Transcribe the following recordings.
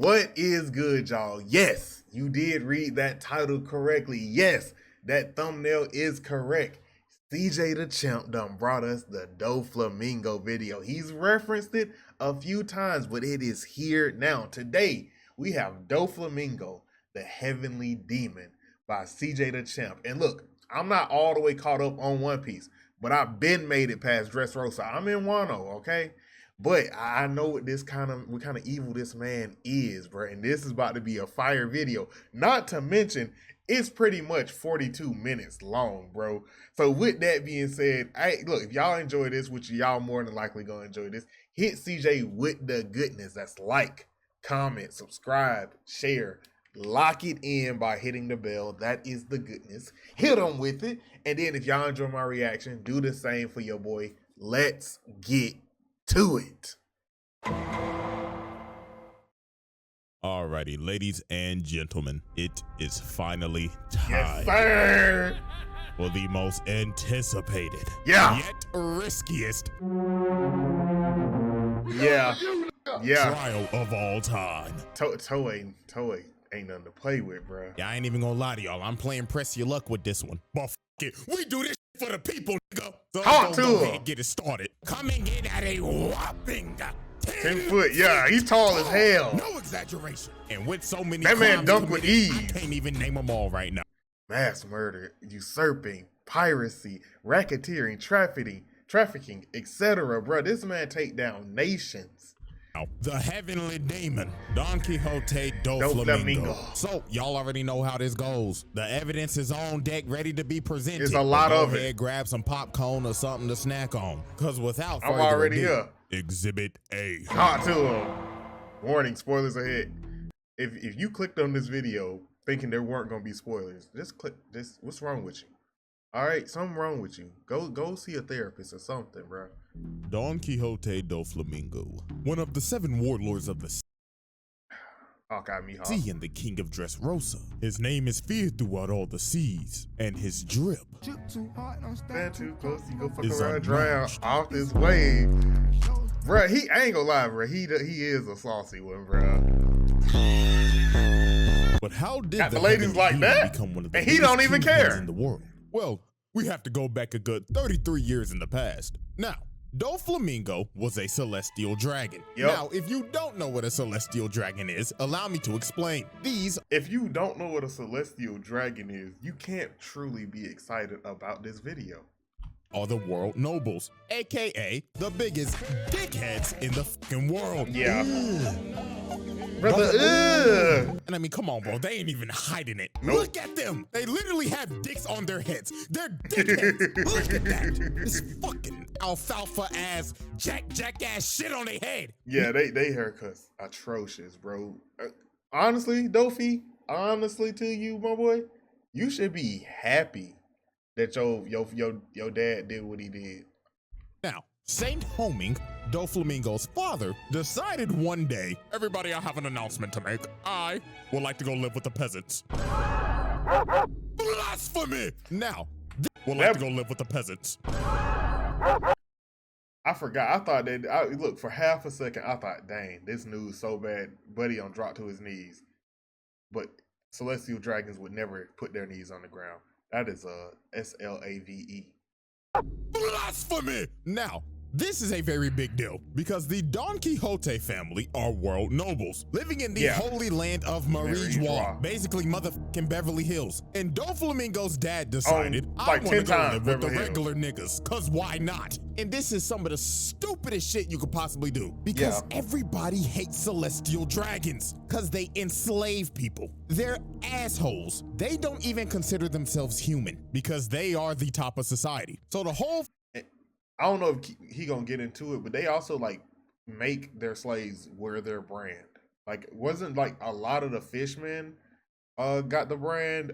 What is good, y'all? Yes, you did read that title correctly. Yes, that thumbnail is correct. CJDachamp done brought us the DOFLAMINGO video. He's referenced it a few times, but it is here now. Today, we have DOFLAMINGO, the Heavenly Demon by CJDachamp. And look, I'm not all the way caught up on One Piece, but I've been made it past Dressrosa. I'm in Wano, okay? But I know what kind of evil this man is, bro. And this is about to be a fire video. Not to mention, it's pretty much 42 minutes long, bro. So with that being said, look, if y'all enjoy this, which y'all more than likely gonna enjoy this, hit CJ with the goodness. That's like, comment, subscribe, share. Lock it in by hitting the bell. That is the goodness. Hit them with it. And then if y'all enjoy my reaction, do the same for your boy. Let's get to it. Alrighty, ladies and gentlemen, it is finally time. Yes, sir. For the most anticipated, yet riskiest, trial of all time. Toei ain't nothing to play with, bro. Yeah, I ain't even gonna lie to y'all. I'm playing press your luck with this one. But f it, we do this for the people, nigga. So Talk to go ahead him. and get it started. Coming in at a whopping 10 foot, yeah, he's tall as hell. No exaggeration. And with so many that man crimes dunked with committed, ease. I can't even name them all right now. Mass murder, usurping, piracy, racketeering, trafficking, etc. Bro, this man take down nations. The Heavenly Demon, Don Quixote DOFLAMINGO. So, y'all already know how this goes. The evidence is on deck, ready to be presented. It's a lot of it. Go ahead, grab some popcorn or something to snack on. Because without further I'm already ado, here. Exhibit A. Talk to him. Warning, spoilers ahead. If you clicked on this video thinking there weren't going to be spoilers, just click this. What's wrong with you? All right, something wrong with you. Go see a therapist or something, bro. Don Quixote DOFLAMINGO, one of the 7 warlords of the sea and the king of Dressrosa. His name is feared throughout all the seas, and his drip Stand too close, you go fuck is around, drown off this wave. Bruh, I ain't gonna lie, bruh. He is a saucy one, bruh. But how did the ladies like that? Become one of the and he don't even care in the world? Well, we have to go back a good 33 years in the past. Now, DOFLAMINGO was a celestial dragon. Yep. Now, if you don't know what a celestial dragon is, allow me to explain. If you don't know what a celestial dragon is, you can't truly be excited about this video. Are the world nobles, aka the biggest dickheads in the fucking world. Yeah. Brother, And I mean, come on, bro. They ain't even hiding it. Nope. Look at them. They literally have dicks on their heads. They're dickheads. Look at that. This fucking alfalfa ass, jackass shit on their head. Yeah, they haircuts atrocious, bro. Honestly, Dofi, honestly to you, my boy, you should be happy that your dad did what he did. Now, Saint Homing, DOFLAMINGO's father, decided one day, everybody, I have an announcement to make. I would like to go live with the peasants. Blasphemy! Now, would like to go live with the peasants. I forgot. I thought that, look, for half a second, I thought, dang, this news so bad, Buddy on drop to his knees. But celestial dragons would never put their knees on the ground. That is SLAVE. Blasphemy! Now, this is a very big deal because the Don Quixote family are world nobles living in the holy land of Marijois, basically motherfucking Beverly Hills. And DOFLAMINGO's dad decided, I want to go live with the regular niggas, cause why not? And this is some of the stupidest shit you could possibly do because everybody hates celestial dragons cause they enslave people. They're assholes. They don't even consider themselves human because they are the top of society. So the whole I don't know if he gonna get into it, but they also like make their slaves wear their brand. Like, wasn't like a lot of the fishmen got the brand?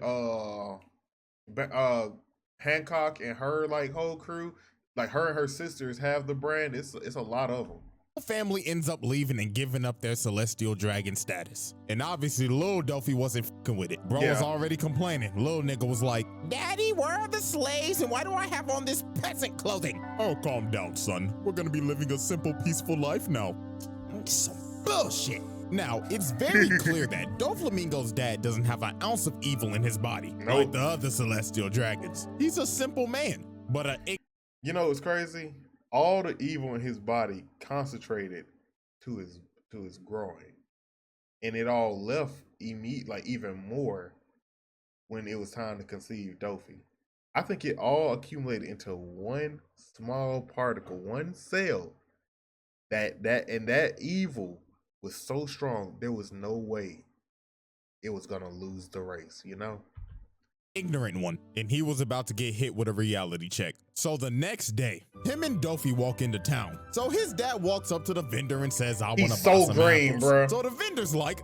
Hancock and her like whole crew, like her and her sisters have the brand. It's a lot of them. Family ends up leaving and giving up their celestial dragon status. And obviously Lil Dofi wasn't fucking with it. Bro was already complaining. Lil nigga was like, Daddy, where are the slaves and why do I have on this peasant clothing? Oh, calm down, son. We're gonna be living a simple, peaceful life now. Some bullshit. Now, it's very clear that DOFLAMINGO's dad doesn't have an ounce of evil in his body, like the other celestial dragons. He's a simple man, but you know, it's crazy. All the evil in his body concentrated to his groin, and it all left even more when it was time to conceive Dofi. I think it all accumulated into one small particle, one cell. That evil was so strong, there was no way it was gonna lose the race, you know? Ignorant one, and he was about to get hit with a reality check. So the next day, him and Dofi walk into town. So his dad walks up to the vendor and says, I want to buy some apples. Bro. So the vendor's like,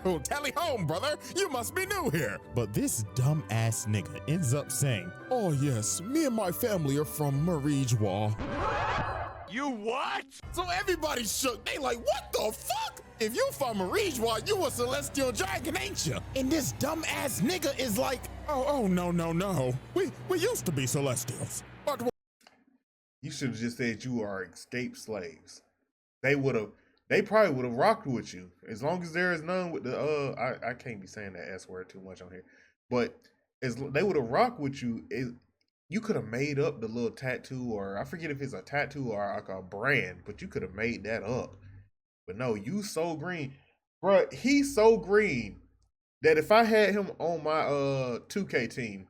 oh, tally home, brother, you must be new here. But this dumb ass nigga ends up saying, oh yes, me and my family are from Marigewa. You what? So everybody shook. They like, what the fuck? If you from Marigewa, you a celestial dragon, ain't you? And this dumb ass nigga is like, oh no. We used to be celestials. But you should have just said you are escaped slaves. They probably would have rocked with you. As long as there is none with the I can't be saying that S word too much on here. But they would have rocked with you. You could have made up the little tattoo, or I forget if it's a tattoo or like a brand, but you could have made that up. But no, you so green. Bro, he's so green that if I had him on my 2K team,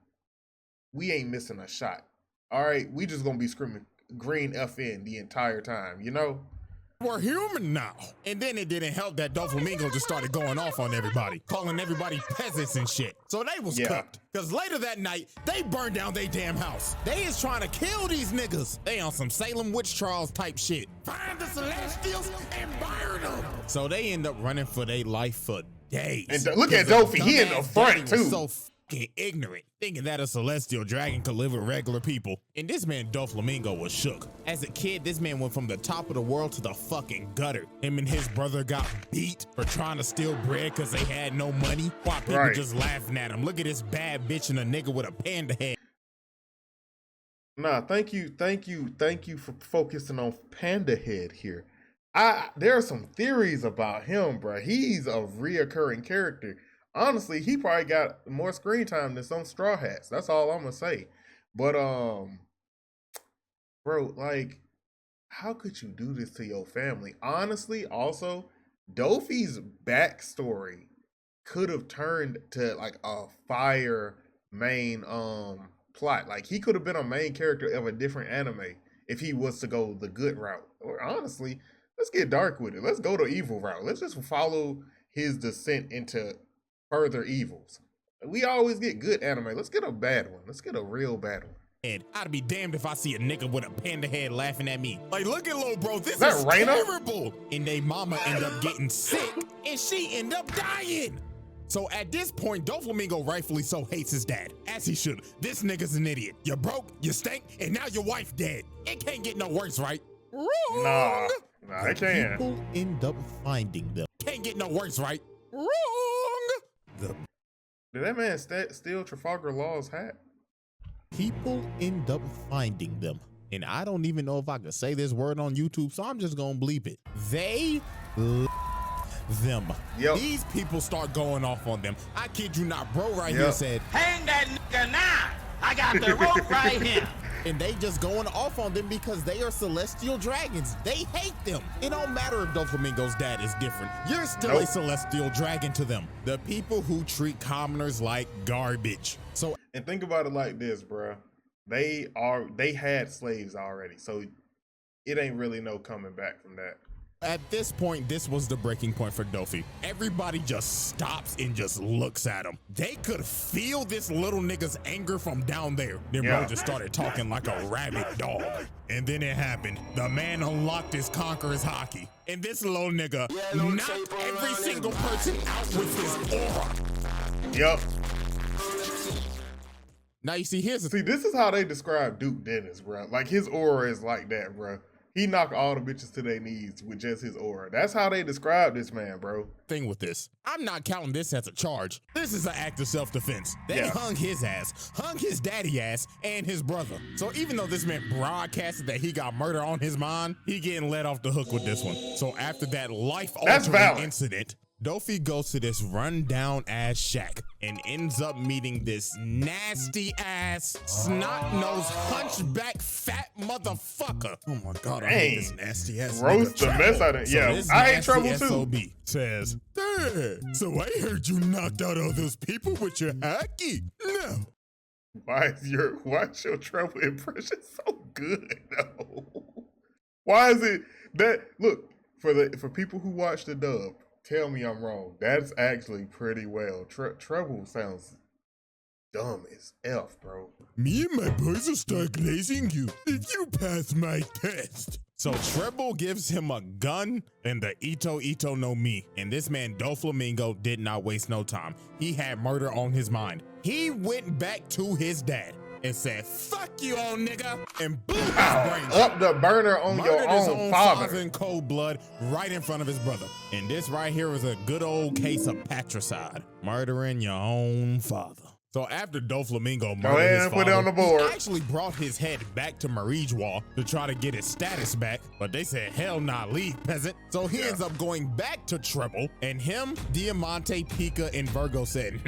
we ain't missing a shot. All right, we just gonna be screaming green FN the entire time, you know? We're human now. And then it didn't help that DOFLAMINGO just started going off on everybody, calling everybody peasants and shit. So they was cooked. Cause later that night, they burned down their damn house. They is trying to kill these niggas. They on some Salem witch trials type shit. Find the Celestials and burn them. So they end up running for their life for days. And look at Dofi, he in the front too. So fucking ignorant, thinking that a celestial dragon could live with regular people. And this man DOFLAMINGO was shook. As a kid, this man went from the top of the world to the fucking gutter. Him and his brother got beat for trying to steal bread because they had no money, while people just laughing at him. Look at this bad bitch and a nigga with a panda head. Nah, thank you for focusing on Panda Head here. There are some theories about him, bro. He's a reoccurring character. Honestly, he probably got more screen time than some Straw Hats. That's all I'm gonna say. But bro, like, how could you do this to your family? Honestly, also, Dofi's backstory could have turned to like a fire main plot. Like, he could have been a main character of a different anime if he was to go the good route. Or honestly, let's get dark with it. Let's go the evil route. Let's just follow his descent into further evils. We always get good anime. Let's get a bad one. Let's get a real bad one. And I'd be damned if I see a nigga with a panda head laughing at me. Like, look at Lil Bro, this is terrible. And they mama end up getting sick and she end up dying. So at this point, DOFLAMINGO rightfully so hates his dad, as he should. This nigga's an idiot. You broke, you stink, and now your wife dead. It can't get no worse, right? Wrong. Nah, it can. People end up finding them. Can't get no worse, right? Wrong. Did that man steal Trafalgar Law's hat? People end up finding them. And I don't even know if I could say this word on YouTube, so I'm just gonna bleep it. They them. Yep. These people start going off on them. I kid you not, bro right here said, hang that nigga now. I got the rope right here. And they just going off on them because they are celestial dragons. They hate them. It don't matter if DOFLAMINGO's dad is different. You're still a celestial dragon to them. The people who treat commoners like garbage. So, and think about it like this, bro. They had slaves already, so it ain't really no coming back from that. At this point, this was the breaking point for Dofi. Everybody just stops and just looks at him. They could feel this little nigga's anger from down there. Then bro just started talking like a rabid dog. And then it happened. The man unlocked his conqueror's hockey. And this little nigga knocked every single person out with his aura. Yup. Now you see, this is how they describe Duke Dennis, bro. Like, his aura is like that, bro. He knocked all the bitches to their knees with just his aura. That's how they describe this man, bro. Thing with this, I'm not counting this as a charge. This is an act of self-defense. They hung his ass, hung his daddy ass, and his brother. So even though this man broadcasted that he got murder on his mind, he getting let off the hook with this one. So after that life-altering incident, Dofi goes to this rundown ass shack and ends up meeting this nasty ass, snot-nosed, hunchback, fat motherfucker. Oh my God, I hate this nasty ass roast the mess out of it. Yeah, I hate Trouble too. SOB says, "Dad, so I heard you knocked out all those people with your hacky. No." Why is your Trouble impression so good though? Why is it that look for people who watch the dub? Tell me I'm wrong. That's actually pretty well. Trouble sounds dumb as F, bro. Me and my boys will start glazing you if you pass my test. So Treble gives him a gun and the Ito no Mi. And this man DOFLAMINGO did not waste no time. He had murder on his mind. He went back to his dad and said, "Fuck you, old nigga," and blew his brains up the burner on your own father in cold blood right in front of his brother. And this right here was a good old case of patricide, murdering your own father. So after DOFLAMINGO murdered his father, put it on the board. He actually brought his head back to Marijwa to try to get his status back, but they said, "Hell nah, leave, peasant." So he ends up going back to Treble, and him, Diamante, Pika, and Virgo said,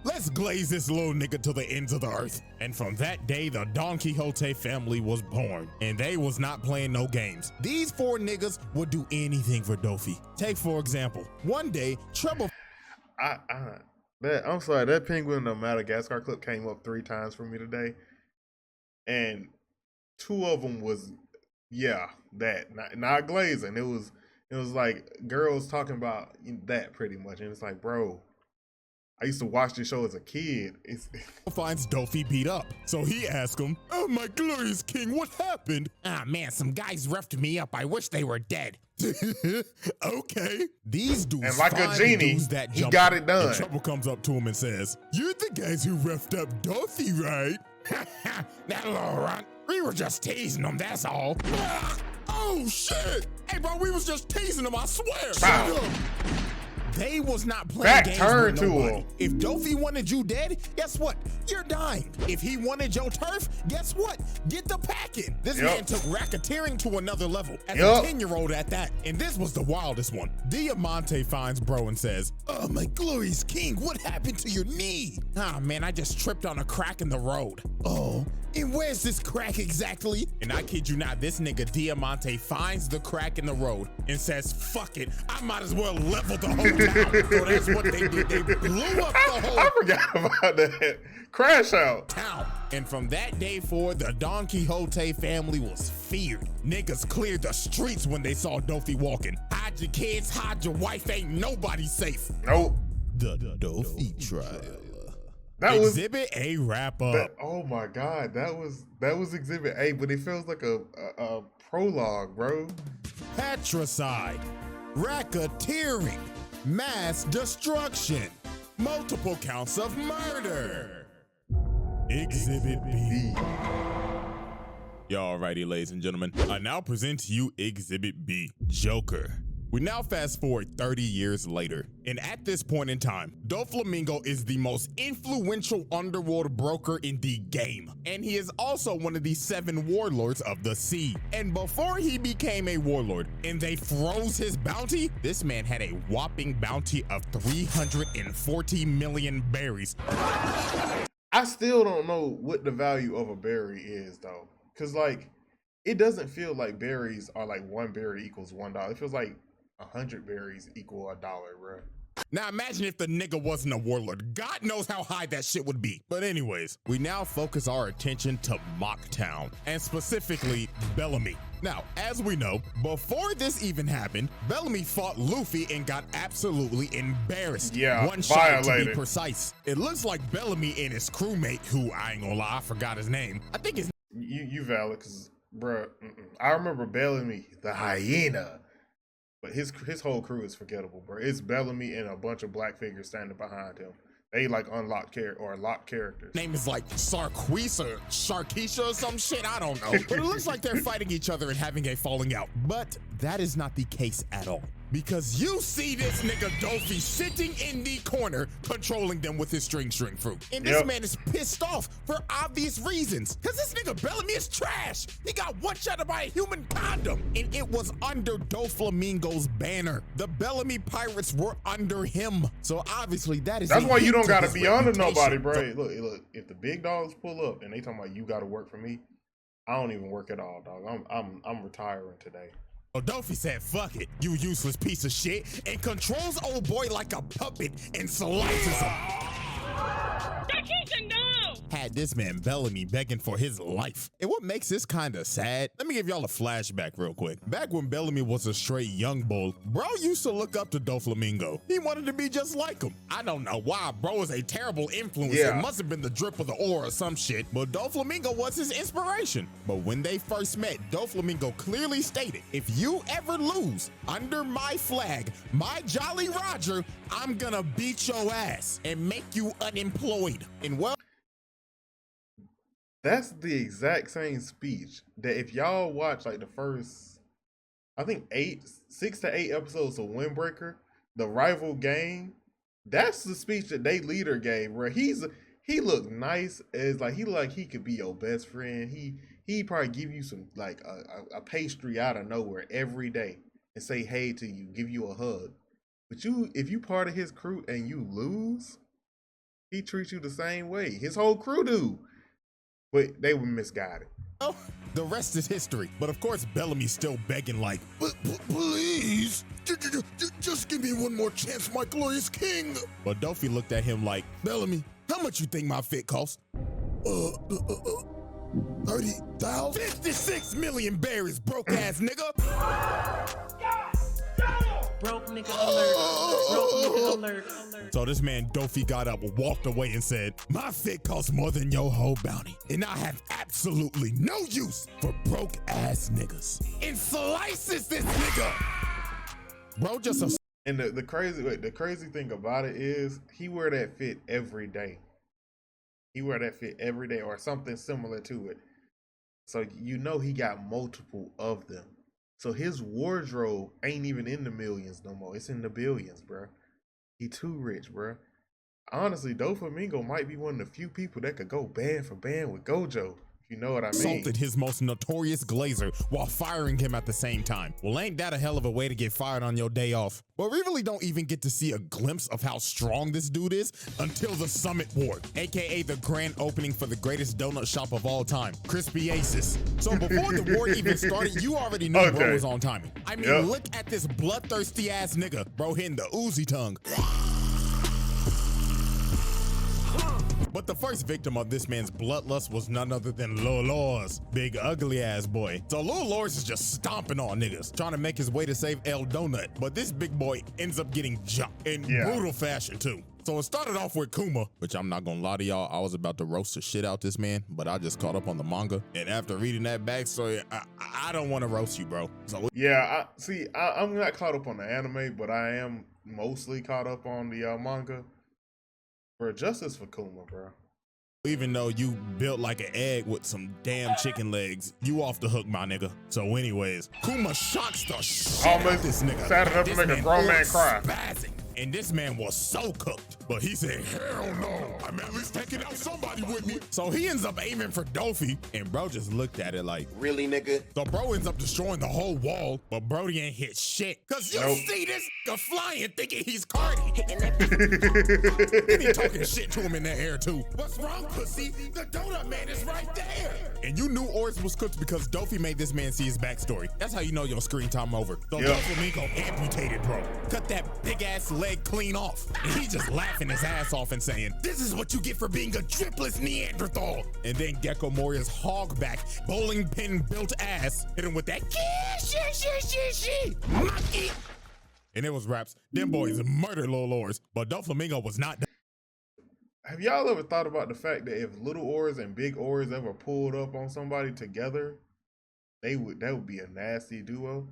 "Let's glaze this little nigga to the ends of the earth." And from that day, the Don Quixote family was born, and they was not playing no games. These 4 niggas would do anything for Dofi. Take, for example, one day, Treble... I'm sorry, that Penguin the Madagascar clip came up 3 times for me today. And 2 of them was, not glazing. It was like girls talking about that pretty much. And it's like, bro, I used to watch this show as a kid. Finds Dofi beat up. So he asks him, "Oh, my glorious king, what happened?" "Ah, man, some guys roughed me up. I wish they were dead." Okay. These dudes, and like a genie, he got it done. And Trouble comes up to him and says, "You're the guys who roughed up Dofi, right?" "That little runt. We were just teasing him, that's all." "Oh, shit. Hey, bro, we was just teasing him, I swear." Wow. They was not playing games with nobody. Him. If Dofi wanted you dead, guess what? You're dying. If he wanted your turf, guess what? Get the packing. This man took racketeering to another level as a 10-year-old at that. And this was the wildest one. Diamante finds bro and says, "Oh, my glorious king, what happened to your knee?" "Ah, man, I just tripped on a crack in the road." "Oh, and where's this crack exactly?" And I kid you not, this nigga Diamante finds the crack in the road and says, "Fuck it, I might as well level the whole town." So that's what they did. They blew up the whole I forgot about that. Crash out town. And from that day forward, the Don Quixote family was feared. Niggas cleared the streets when they saw Dofi walking. Hide your kids, hide your wife, ain't nobody safe. Nope. The Dofi trial. That was Exhibit A wrap up. Oh my God, that was Exhibit A, but it feels like a prologue, bro. Patricide, racketeering, mass destruction, multiple counts of murder. Exhibit B. Alrighty, ladies and gentlemen, I now present to you Exhibit B, Joker. We now fast forward 30 years later, and at this point in time, DOFLAMINGO is the most influential underworld broker in the game, and he is also one of the 7 warlords of the sea. And before he became a warlord and they froze his bounty, this man had a whopping bounty of 340 million berries. I still don't know what the value of a berry is though, because like it doesn't feel like berries are like 1 berry equals $1. It feels like 100 berries equal $1, bro. Now imagine if the nigga wasn't a warlord. God knows how high that shit would be. But anyways, we now focus our attention to Mocktown, and specifically Bellamy. Now, as we know, before this even happened, Bellamy fought Luffy and got absolutely embarrassed. Yeah, one shot to be precise. It looks like Bellamy and his crewmate, who I ain't gonna lie, I forgot his name. I think his you valid, cause bruh, I remember Bellamy, the hyena. But his whole crew is forgettable, bro. It's Bellamy and a bunch of black figures standing behind him. They like locked characters. Name is like Sarquisa or Sharkeisha or some shit, I don't know. But it looks like they're fighting each other and having a falling out. But that is not the case at all. Because you see this nigga Dofi sitting in the corner, controlling them with his string fruit. And this man is pissed off for obvious reasons. Cause this nigga Bellamy is trash. He got one shot by a human condom. And it was under DOFLAMINGO's banner. The Bellamy Pirates were under him. So obviously that's why you don't gotta be under nobody, bro. Look, if the big dogs pull up and they talking about you gotta work for me, I don't even work at all, dog. I'm retiring today. So Dofi said, fuck it, you useless piece of shit, and controls old boy like a puppet and slices him. Had this man Bellamy begging for his life. And what makes this kind of sad, let me give y'all a flashback real quick. Back when Bellamy was a straight young bull, bro used to look up to DOFLAMINGO. He wanted to be just like him. I don't know why, bro was a terrible influence. It must have been the drip of the aura or some shit, but DOFLAMINGO was his inspiration. But when they first met, DOFLAMINGO clearly stated, if you ever lose under my flag, my Jolly Roger, I'm gonna beat your ass and make you unemployed. And well, that's the exact same speech that if y'all watch like the first, I think 6 to 8 episodes of Windbreaker, the rival gang, that's the speech that they leader gave, where he looked nice as like he could be your best friend. He probably give you some like a pastry out of nowhere every day and say hey to you, give you a hug. But if you part of his crew and you lose, he treats you the same way. His whole crew do. But they were misguided. Oh, the rest is history. But of course, Bellamy's still begging like, please, just give me one more chance, my glorious king. But Dofi looked at him like, Bellamy, how much you think my fit cost? 30,000? 56 million berries, broke ass nigga. Broke nigga alert. Broke nigga alert. So this man Dofi got up, walked away and said, my fit costs more than your whole bounty. And I have absolutely no use for broke ass niggas. And slices this nigga. Bro, just a... And the crazy thing about it is he wear that fit every day. He wear that fit every day or something similar to it. So you know he got multiple of them. So his wardrobe ain't even in the millions no more. It's in the billions, bro. He too rich, bro. Honestly, DOFLAMINGO might be one of the few people that could go band for band with Gojo. If you know what I mean. Assaulted his most notorious glazer while firing him at the same time. Well, ain't that a hell of a way to get fired on your day off? But we really don't even get to see a glimpse of how strong this dude is until the Summit War, aka the grand opening for the greatest donut shop of all time, Crispy Aces. So before the war even started, you already knew bro was on timing. I mean, look at this bloodthirsty ass nigga, bro hitting the Uzi tongue. But the first victim of this man's bloodlust was none other than Lil Lors, big ugly ass boy. So Lil Lors is just stomping on niggas, trying to make his way to save El Donut. But this big boy ends up getting jumped in brutal fashion too. So it started off with Kuma, which I'm not gonna lie to y'all, I was about to roast the shit out this man, but I just caught up on the manga. And after reading that backstory, I don't want to roast you, bro. So yeah, I'm not caught up on the anime, but I am mostly caught up on the manga. Bro, justice for Kuma, bro. Even though you built like an egg with some damn chicken legs, you off the hook, my nigga. So anyways, Kuma shocks the shit out of this nigga. Sat it up to make a grown man cry. Spazzing. And this man was so cooked, but he said, hell no, I'm at least taking out somebody with me. So he ends up aiming for Dofi, and bro just looked at it like, really, nigga? So bro ends up destroying the whole wall, but Brody ain't hit shit. Cause you see this nigga flying thinking he's Cardi. And he talking shit to him in the air too. What's wrong, pussy? The donut man is right there. And you knew Oris was cooked because Dofi made this man see his backstory. That's how you know your screen time over. So DOFLAMINGO amputated bro. Cut that big ass leg clean off. And he just laughing his ass off and saying, this is what you get for being a dripless Neanderthal. And then Gecko Moria's hogback, bowling pin built ass hit him with that monkey. And it was raps. Them boys murdered Lil Lors, but DOFLAMINGO was not done. Have y'all ever thought about the fact that if little oars and big oars ever pulled up on somebody together, that would be a nasty duo?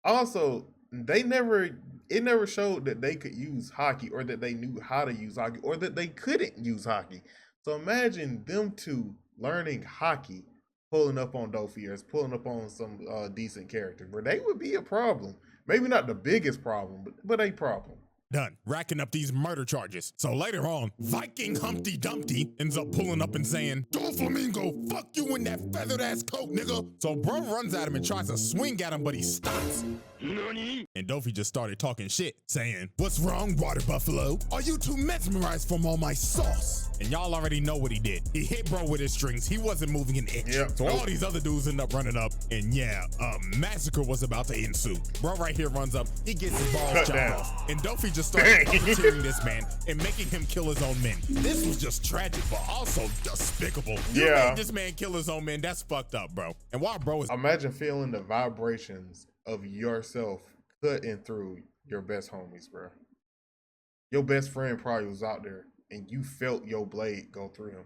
Also, it never showed that they could use hockey or that they knew how to use hockey or that they couldn't use hockey. So imagine them two learning hockey, pulling up on Dofi or pulling up on some decent character, where they would be a problem. Maybe not the biggest problem, but a problem. Done racking up these murder charges. So later on, Viking Humpty Dumpty ends up pulling up and saying, "DOFLAMINGO, fuck you in that feathered ass coat, nigga." So bro runs at him and tries to swing at him, but he stops. And Dofi just started talking shit, saying, "What's wrong, water buffalo? Are you too mesmerized from all my sauce?" And y'all already know what he did. He hit bro with his strings. He wasn't moving an inch. Yep. So all these other dudes end up running up, and yeah, a massacre was about to ensue. Bro right here runs up. He gets his balls chopped off. And Dofi just started puppeteering this man and making him kill his own men. This was just tragic, but also despicable. You made this man kill his own men. That's fucked up, bro. And while bro is— Imagine feeling the vibrations of yourself cutting through your best homies, bro. Your best friend probably was out there and you felt your blade go through him.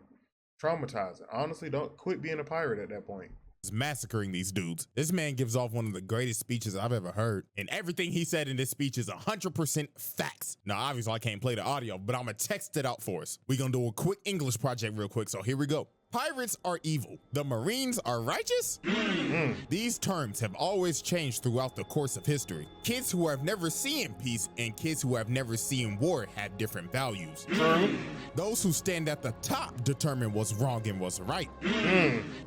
Traumatizing. Honestly, don't quit being a pirate at that point. Massacring these dudes. This man gives off one of the greatest speeches I've ever heard, and everything he said in this speech is 100% facts. Now obviously I can't play the audio, but I'm gonna text it out for us. We're gonna do a quick English project real quick, so here we go. Pirates are evil. The Marines are righteous? These terms have always changed throughout the course of history. Kids who have never seen peace and kids who have never seen war have different values. Those who stand at the top determine what's wrong and what's right.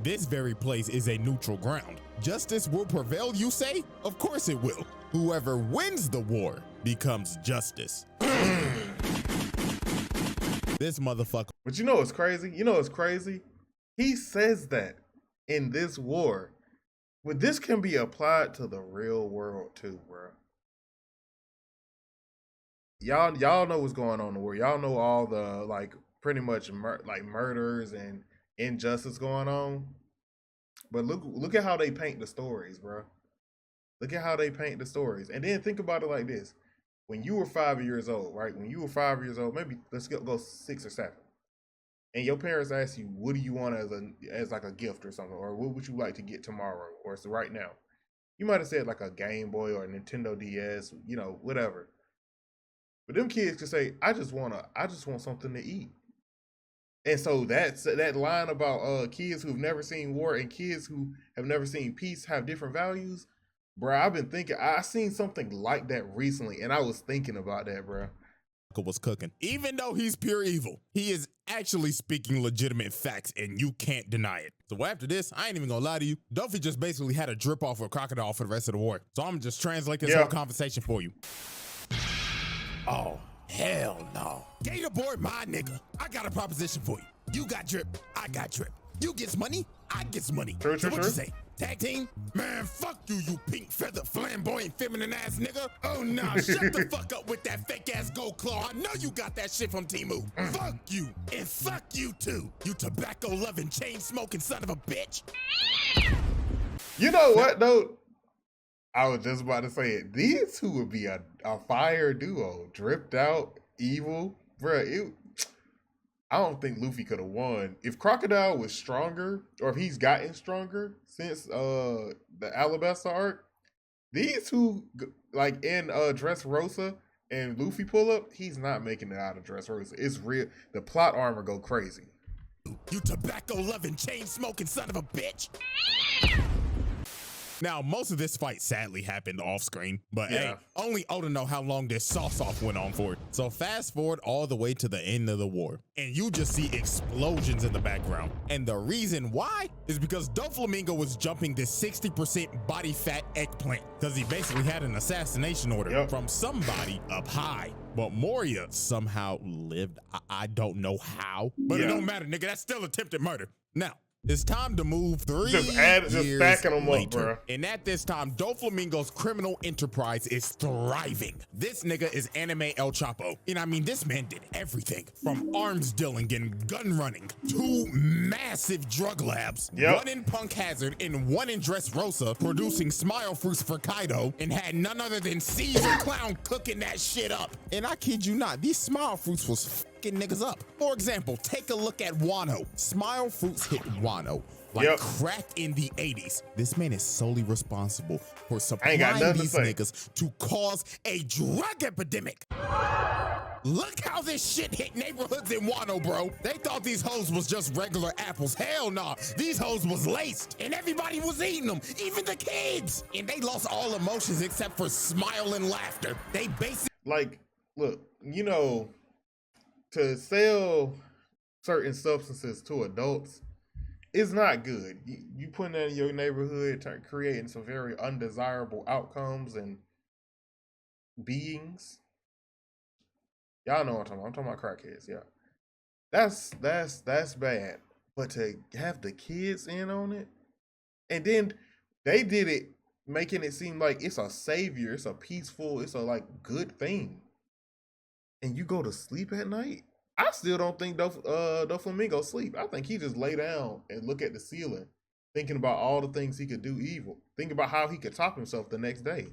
This very place is a neutral ground. Justice will prevail, you say? Of course it will. Whoever wins the war becomes justice. This motherfucker. But you know what's crazy? You know what's crazy? He says that in this war. But this can be applied to the real world too, bro. Y'all know what's going on in the war. Y'all know all the like pretty much murders and injustice going on. But look at how they paint the stories, bro. Look at how they paint the stories. And then think about it like this. When you were 5 years old, right? When you were 5 years old, maybe let's go 6 or 7. And your parents ask you, what do you want as like a gift or something? Or what would you like to get tomorrow? Or so right now. You might have said like a Game Boy or a Nintendo DS, you know, whatever. But them kids could say, I just want something to eat. And so that line about kids who've never seen war and kids who have never seen peace have different values. Bro, I've been thinking, I seen something like that recently, and I was thinking about that, bro. Was cooking. Even though he's pure evil, he is actually speaking legitimate facts, and you can't deny it. So after this, I ain't even gonna lie to you, Dofi just basically had a drip off of a crocodile for the rest of the war. So I'm just translating this whole conversation for you. Oh, hell no. Gator boy, my nigga. I got a proposition for you. You got drip, I got drip. You gets money, I gets money. True. What you say? Tag team? Man, fuck you, you pink feather flamboyant feminine ass nigga. Oh nah, shut the fuck up with that fake ass gold claw. I know you got that shit from Temu. Fuck you, and fuck you too, you tobacco loving chain smoking son of a bitch. You know what though? I was just about to say it. These two would be a fire duo. Dripped out, evil. Bruh, I don't think Luffy could have won. If Crocodile was stronger, or if he's gotten stronger since the Alabasta arc, these two, like in Dressrosa and Luffy pull up, he's not making it out of Dressrosa. It's real. The plot armor go crazy. You tobacco loving chain smoking son of a bitch. Now, most of this fight sadly happened off screen, but hey, only Oda know how long this sauce-off went on for. So fast forward all the way to the end of the war, and you just see explosions in the background. And the reason why is because Doflamingo was jumping this 60% body fat eggplant, because he basically had an assassination order from somebody up high. But Moria somehow lived. I don't know how, but it don't matter, nigga. That's still attempted murder. Now, it's time to move 3 years stacking them later. up, bro. And at this time, Doflamingo's criminal enterprise is thriving. This nigga is anime El Chapo. And I mean, this man did everything from arms dealing and gun running to massive drug labs. One in Punk Hazard and one in Dressrosa, producing smile fruits for Kaido, and had none other than Caesar Clown cooking that shit up. And I kid you not, these smile fruits was niggas up. For example, take a look at Wano. Smile Fruits hit Wano like crack in the 80s. This man is solely responsible for supplying these niggas to cause a drug epidemic. Look how this shit hit neighborhoods in Wano, bro. They thought these hoes was just regular apples. Hell nah. These hoes was laced and everybody was eating them, even the kids. And they lost all emotions except for smile and laughter. They basically like, look, you know, to sell certain substances to adults is not good. You putting that in your neighborhood, creating some very undesirable outcomes and beings. Y'all know what I'm talking about. I'm talking about crackheads, yeah. That's bad. But to have the kids in on it, and then they did it making it seem like it's a savior, it's a peaceful, it's a like good thing. And you go to sleep at night? I still don't think DOFLAMINGO sleep. I think he just lay down and look at the ceiling, thinking about all the things he could do evil. Thinking about how he could top himself the next day.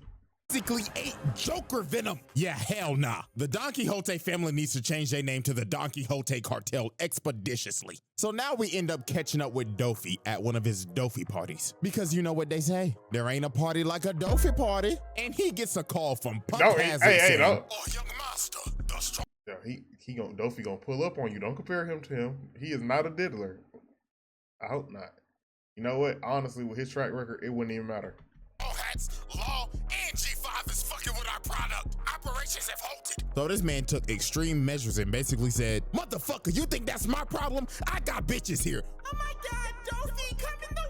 Basically ate Joker venom. Yeah, hell nah. The Don Quixote family needs to change their name to the Don Quixote cartel expeditiously. So now we end up catching up with Dofi at one of his Dofi parties. Because you know what they say, there ain't a party like a Dofi party. And he gets a call from Punk Hazard saying, no. "Oh, young master, the strong." Yeah, Dofi gonna pull up on you. Don't compare him to him. He is not a diddler. I hope not. You know what? Honestly, with his track record, it wouldn't even matter. Hats, law, and G5 is fucking with our product. Operations have halted. So this man took extreme measures and basically said, "Motherfucker, you think that's my problem? I got bitches here." Oh my God, Dofi, come in the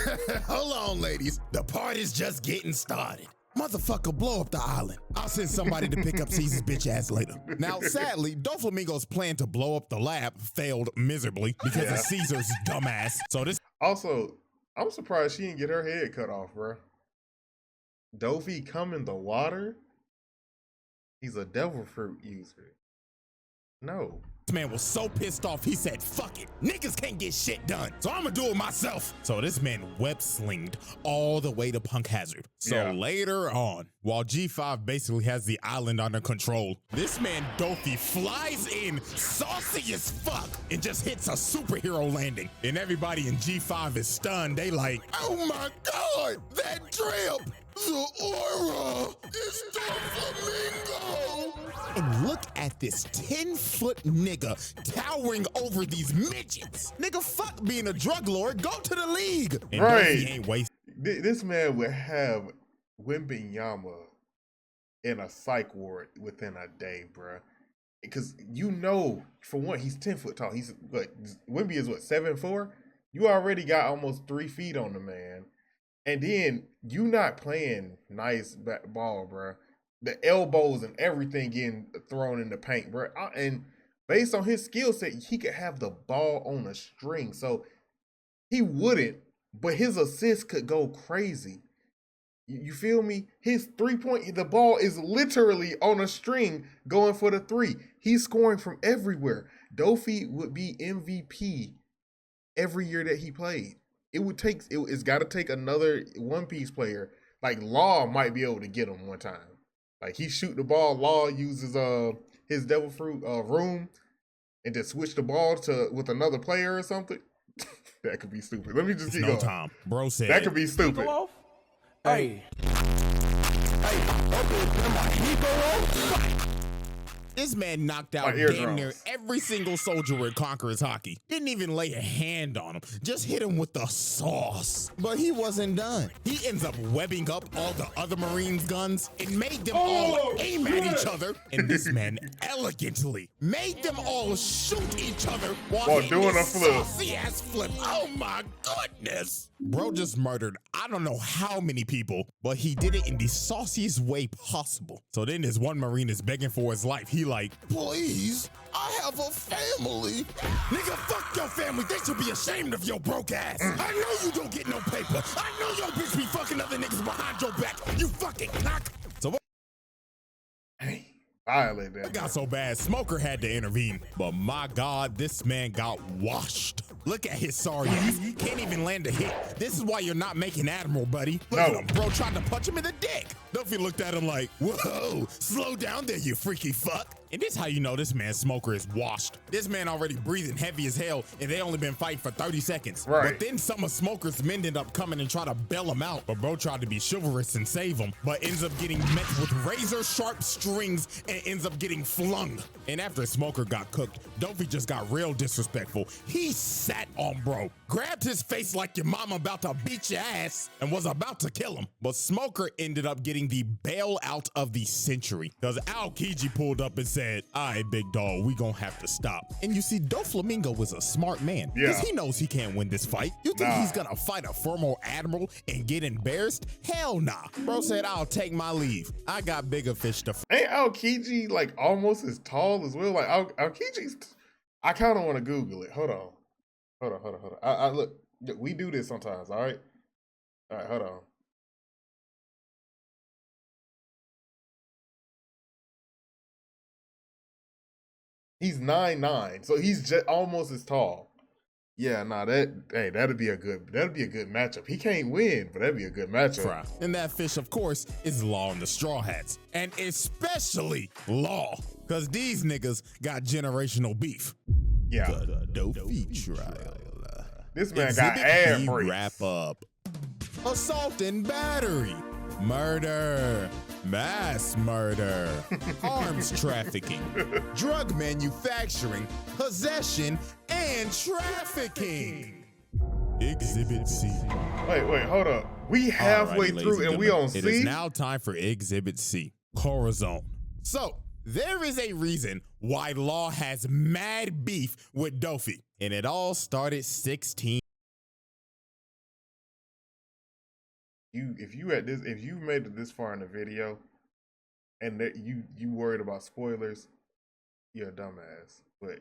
water. Hold on, ladies. The party's just getting started. Motherfucker, blow up the island. I'll send somebody to pick up Caesar's bitch ass later. Now, sadly, DOFLAMINGO's plan to blow up the lab failed miserably because of Caesar's dumbass. So this also, I'm surprised she didn't get her head cut off, bro. Dofi come in the water? He's a devil fruit user. No. This man was so pissed off, he said, "Fuck it. Niggas can't get shit done, so I'ma do it myself." So this man web-slinged all the way to Punk Hazard. So later on, while G5 basically has the island under control, this man Dofi flies in saucy as fuck and just hits a superhero landing. And everybody in G5 is stunned. They like, "Oh my God, that drip! The aura is DOFLAMINGO!" And look at this 10-foot nigga towering over these midgets. Nigga, fuck being a drug lord. Go to the league. And Dofi ain't wasting. This man would have Wembenyama in a psych ward within a day, bruh. Because you know, for one, he's 10 foot tall. He's what? Wemby is what, 7'4"? You already got almost 3 feet on the man. And then you not playing nice ball, bro. The elbows and everything getting thrown in the paint, bro. And based on his skill set, he could have the ball on a string. So he wouldn't, but his assist could go crazy. You feel me? His 3-point, the ball is literally on a string going for the 3. He's scoring from everywhere. Dofi would be MVP every year that he played. It's got to take another One Piece player. Like Law might be able to get him one time. Like he shoot the ball, Law uses his devil fruit room, and then switch the ball with another player or something. That could be stupid. Let me just keep going. Time, bro said that could be stupid. Hey. This man knocked out damn near every single soldier with Conqueror's Hockey. Didn't even lay a hand on him. Just hit him with the sauce. But he wasn't done. He ends up webbing up all the other Marines' guns and made them all aim at each other. And this man elegantly made them all shoot each other while doing a flip. Saucy ass flip. Oh my goodness. Bro just murdered I don't know how many people, but he did it in the sauciest way possible. So then this one Marine is begging for his life. He like, "Please, I have a family." Nigga, fuck your family. They should be ashamed of your broke ass. I know you don't get no paper. I know your bitch be fucking other niggas behind your back. You fucking cock. So what? Hey, violate that. It got so bad, Smoker had to intervene. But my God, this man got washed. Look at his sorry ass. Can't even land a hit. This is why you're not making Admiral, buddy. Look at him, bro, tried to punch him in the dick. Duffy looked at him like, whoa, slow down there, you freaky fuck. And this how you know this man Smoker is washed. This man already breathing heavy as hell, and they only been fighting for 30 seconds. Right. But then some of Smoker's men ended up coming and try to bail him out. But bro tried to be chivalrous and save him, but ends up getting met with razor sharp strings and ends up getting flung. And after Smoker got cooked, Dopey just got real disrespectful. He sat on bro, grabbed his face like your mama about to beat your ass, and was about to kill him. But Smoker ended up getting the bailout of the century, because Al Kiji pulled up and said, all right, big dog, we gonna have to stop. And you see, DOFLAMINGO was a smart man, because he knows he can't win this fight. You think he's gonna fight a former admiral and get embarrassed? Hell nah. Bro said, I'll take my leave. I got bigger fish to fry. Ain't Al Kiji like almost as tall as Will? Like Al Kiji's, I kind of want to Google it. Hold on. I look, we do this sometimes, all right? All right, hold on. He's 9'9", so he's just almost as tall. Yeah, nah, that'd be a good matchup. He can't win, but that'd be a good matchup. And that fish, of course, is Law and the Straw Hats, and especially Law, because these niggas got generational beef. Yeah. The Dopey trial. This man got air brakes. Wrap up. Assault and battery. Murder. Mass murder. Arms trafficking. Drug manufacturing. Possession and trafficking. Exhibit C. Wait, hold up. We halfway through and we on C? It is now time for Exhibit C. Corazon. So, there is a reason why Law has mad beef with Dofi, and it all started 16. If you made it this far in the video, and that you worried about spoilers, you're a dumbass. But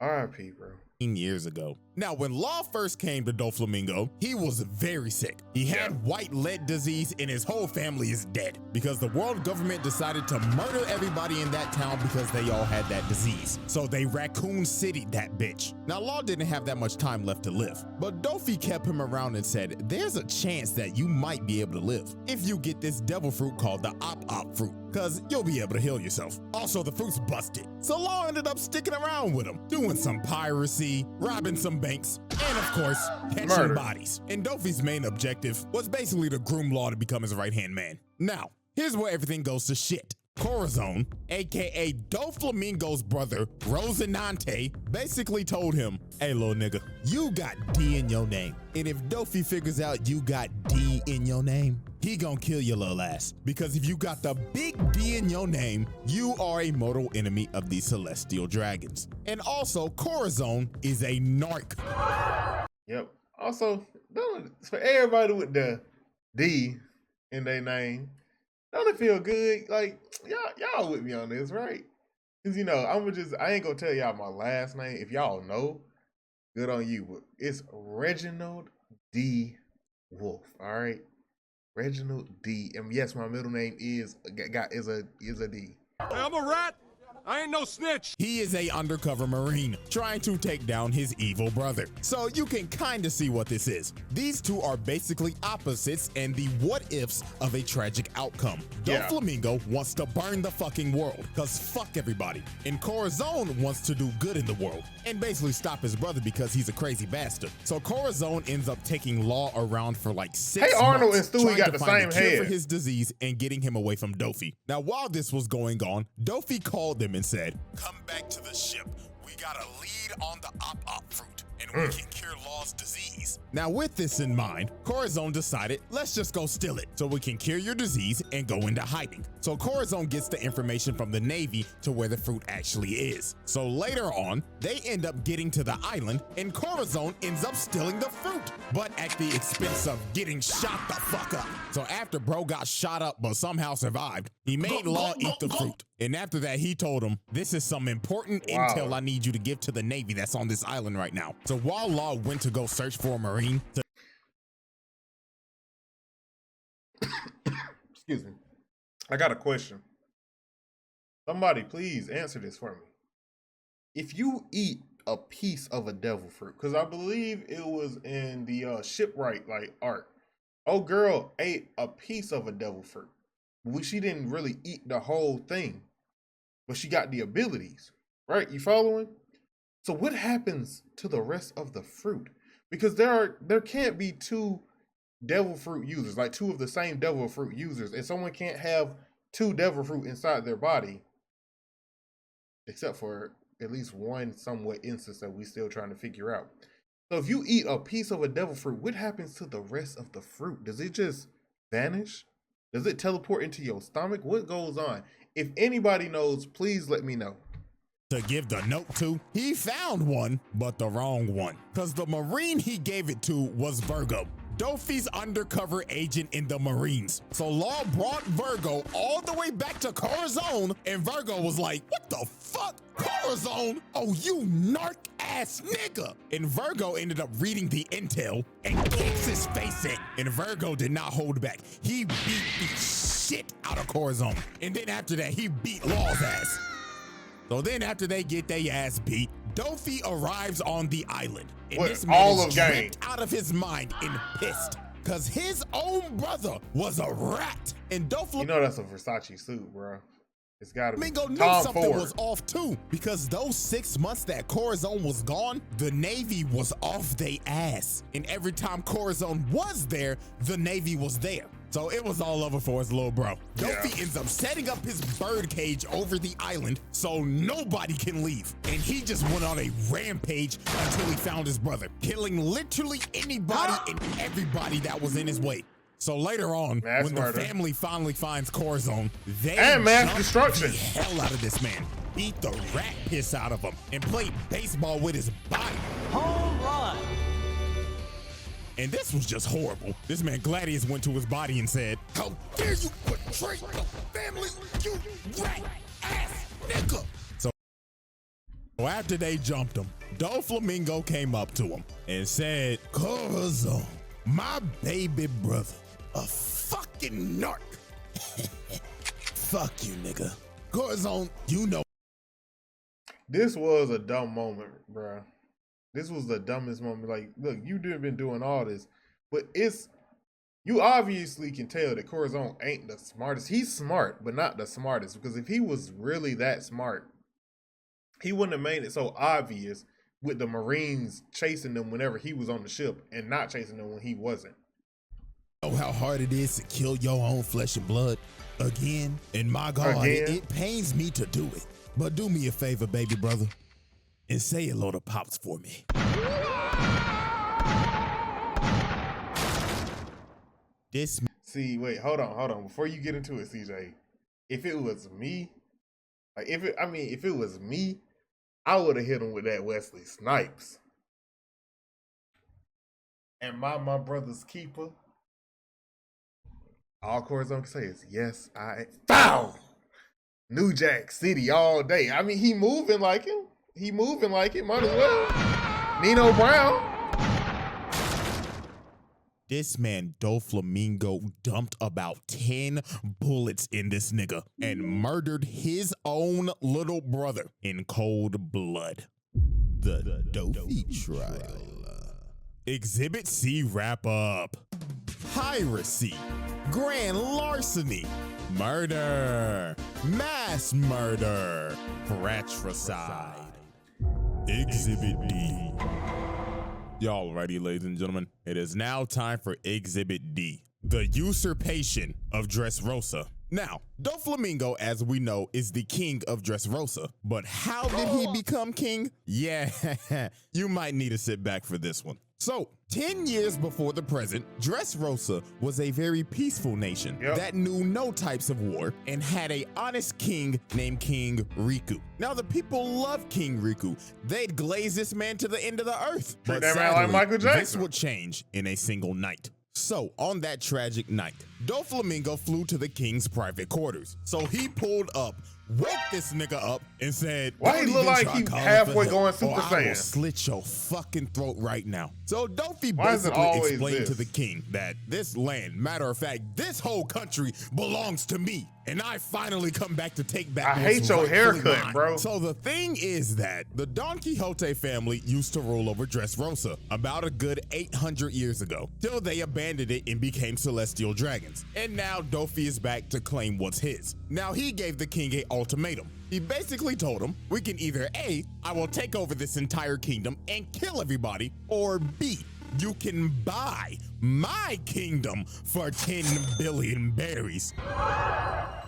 R.I.P., bro. Years ago. Now, when Law first came to DOFLAMINGO, he was very sick. He had white lead disease and his whole family is dead because the world government decided to murder everybody in that town because they all had that disease. So they Raccoon City'd that bitch. Now, Law didn't have that much time left to live, but Dofi kept him around and said, there's a chance that you might be able to live if you get this devil fruit called the Op fruit, because you'll be able to heal yourself. Also, the fruit's busted. So Law ended up sticking around with him, doing some piracy, robbing some banks, and of course, catching bodies. And Dofi's main objective was basically to groom Law to become his right-hand man. Now, here's where everything goes to shit. Corazon, aka DOFLAMINGO's brother, Rosinante, basically told him, hey, little nigga, you got D in your name. And if Dofi figures out you got D in your name, he gonna kill your little ass. Because if you got the big D in your name, you are a mortal enemy of the celestial dragons. And also, Corazon is a narc. Yep. Also, for everybody with the D in their name, don't it feel good? Like, y'all with me on this, right? Because, you know, I ain't gonna tell y'all my last name. If y'all know, good on you. But it's Reginald D. Wolf, all right? Reginald D. And yes, my middle name is a D. I'm a rat. I ain't no snitch. He is a undercover Marine trying to take down his evil brother. So you can kind of see what this is. These two are basically opposites and the what ifs of a tragic outcome. DOFLAMINGO wants to burn the fucking world because fuck everybody. And Corazon wants to do good in the world and basically stop his brother because he's a crazy bastard. So Corazon ends up taking Law around for like 6 months. Hey, Arnold and Stewie got the same head. For his disease and getting him away from Dofi. Now, while this was going on, Dofi called them and said, come back to the ship. We got a lead on the op fruit, and we can cure Law's disease. Now, with this in mind, Corazon decided, let's just go steal it so we can cure your disease and go into hiding. So Corazon gets the information from the Navy to where the fruit actually is. So later on, they end up getting to the island, and Corazon ends up stealing the fruit, but at the expense of getting shot the fuck up. So after bro got shot up but somehow survived, he made Law eat the fruit. And after that, he told him, this is some important intel I need you to give to the Navy that's on this island right now. So while Law went to go search for a Marine Excuse me. I got a question. Somebody please answer this for me. If you eat a piece of a devil fruit, because I believe it was in the shipwright like arc. Oh, girl ate a piece of a devil fruit. She didn't really eat the whole thing, but she got the abilities, right? You following? So what happens to the rest of the fruit? Because there can't be two devil fruit users, like two of the same devil fruit users, and someone can't have two devil fruit inside their body, except for at least one somewhat instance that we still trying to figure out. So if you eat a piece of a devil fruit, what happens to the rest of the fruit? Does it just vanish? Does it teleport into your stomach? What goes on? If anybody knows, please let me know. To give the note to, he found one, but the wrong one. Because the Marine he gave it to was Virgo, Dofi's undercover agent in the Marines. So Law brought Virgo all the way back to Corazon, and Virgo was like, what the fuck? Corazon? Oh, you narc ass nigga. And Virgo ended up reading the intel and kicks his face in. And Virgo did not hold back. He beat the shit out of Corazon. And then after that, he beat Law's ass. So then after they get their ass beat, Dofi arrives on the island. And this man is tripped out of his mind and pissed. Cause his own brother was a rat. And Doflamingo, you know that's a Versace suit, bro. It's gotta be. Mingo knew something was off too. Because those 6 months that Corazon was gone, the Navy was off they ass. And every time Corazon was there, the Navy was there. So it was all over for his little bro. Dofi ends up setting up his bird cage over the island so nobody can leave. And he just went on a rampage until he found his brother, killing literally anybody and everybody that was in his way. So later on, when the family finally finds Corazon, they mass destruction the hell out of this man, beat the rat piss out of him, and played baseball with his body. Home run. And this was just horrible. This man Gladius went to his body and said, how dare you betray the family, you rat ass nigga. So after they jumped him, DOFLAMINGO came up to him and said, Corazon, my baby brother, a fucking narc. Fuck you, nigga. Corazon, you know. This was a dumb moment, bro. This was the dumbest moment. Like, look, you did been doing all this, but you obviously can tell that Corazon ain't the smartest. He's smart, but not the smartest, because if he was really that smart, he wouldn't have made it so obvious with the Marines chasing them whenever he was on the ship and not chasing them when he wasn't. Know how hard it is to kill your own flesh and blood again? And my God, it pains me to do it. But do me a favor, baby brother, and say hello to Pops for me. See, wait, hold on. Before you get into it, CJ, if it was me, like if it was me, I would have hit him with that Wesley Snipes. And my brother's keeper, all Corazon can say is, yes, I foul. New Jack City all day. I mean, he moving like him. He moving like it, might as well. Nino Brown. This man, DOFLAMINGO, dumped about 10 bullets in this nigga and murdered his own little brother in cold blood. The Dofi trial. Exhibit C wrap up. Piracy, grand larceny, murder, mass murder, fratricide. Exhibit D. Y'all ready, ladies and gentlemen? It is now time for Exhibit D, the usurpation of Dressrosa. Now, DOFLAMINGO, as we know, is the king of Dressrosa. But how did he become king? Yeah, you might need to sit back for this one. So, 10 years before the present, Dressrosa was a very peaceful nation that knew no types of war and had an honest king named King Riku. Now, the people loved King Riku. They'd glaze this man to the end of the earth. But sadly, like Michael Jackson. This would change in a single night. So, on that tragic night, DOFLAMINGO flew to the king's private quarters. So he pulled up, woke this nigga up, and said, why he look like he halfway going Super Saiyan? I will slit your fucking throat right now. So Dofi basically explained to the king that this land, matter of fact, this whole country belongs to me. and I finally come back to take back. I hate your haircut, bro. So the thing is that the Don Quixote family used to rule over Dressrosa about a good 800 years ago, till they abandoned it and became celestial dragons. And now Dofi is back to claim what's his. Now he gave the king an ultimatum. He basically told him, we can either A, I will take over this entire kingdom and kill everybody, or B, you can buy my kingdom for 10 billion berries.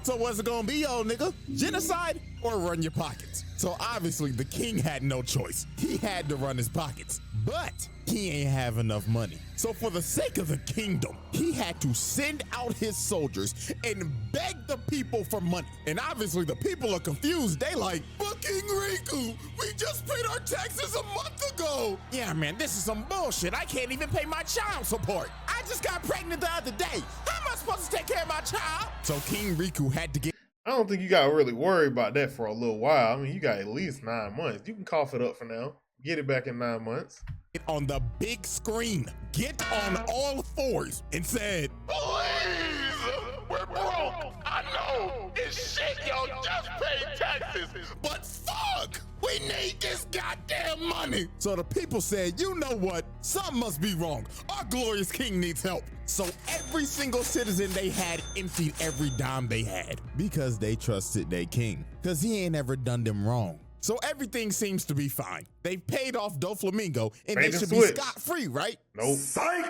So what's it gonna be, old nigga? Genocide or run your pockets? So obviously the king had no choice. He had to run his pockets, but he ain't have enough money. So for the sake of the kingdom, he had to send out his soldiers and beg the people for money. And obviously the people are confused. They like, but King Riku, we just paid our taxes a month ago. Yeah, man, this is some bullshit. I can't even pay my child support. I just got pregnant the other day. How am I supposed to take care of my child? So King Riku had to get... I don't think you gotta really worry about that for a little while. I mean, you got at least 9 months. You can cough it up for now. Get it back in 9 months. On the big screen, get on all fours and said, please, we're broke. I know it's shit, y'all just paid taxes, but fuck, we need this goddamn money. So the people said, you know what? Something must be wrong. Our glorious king needs help. So every single citizen they had emptied every dime they had because they trusted their king, because he ain't ever done them wrong. So everything seems to be fine. They've paid off DOFLAMINGO and they should be scot-free, right? Nope. Psych!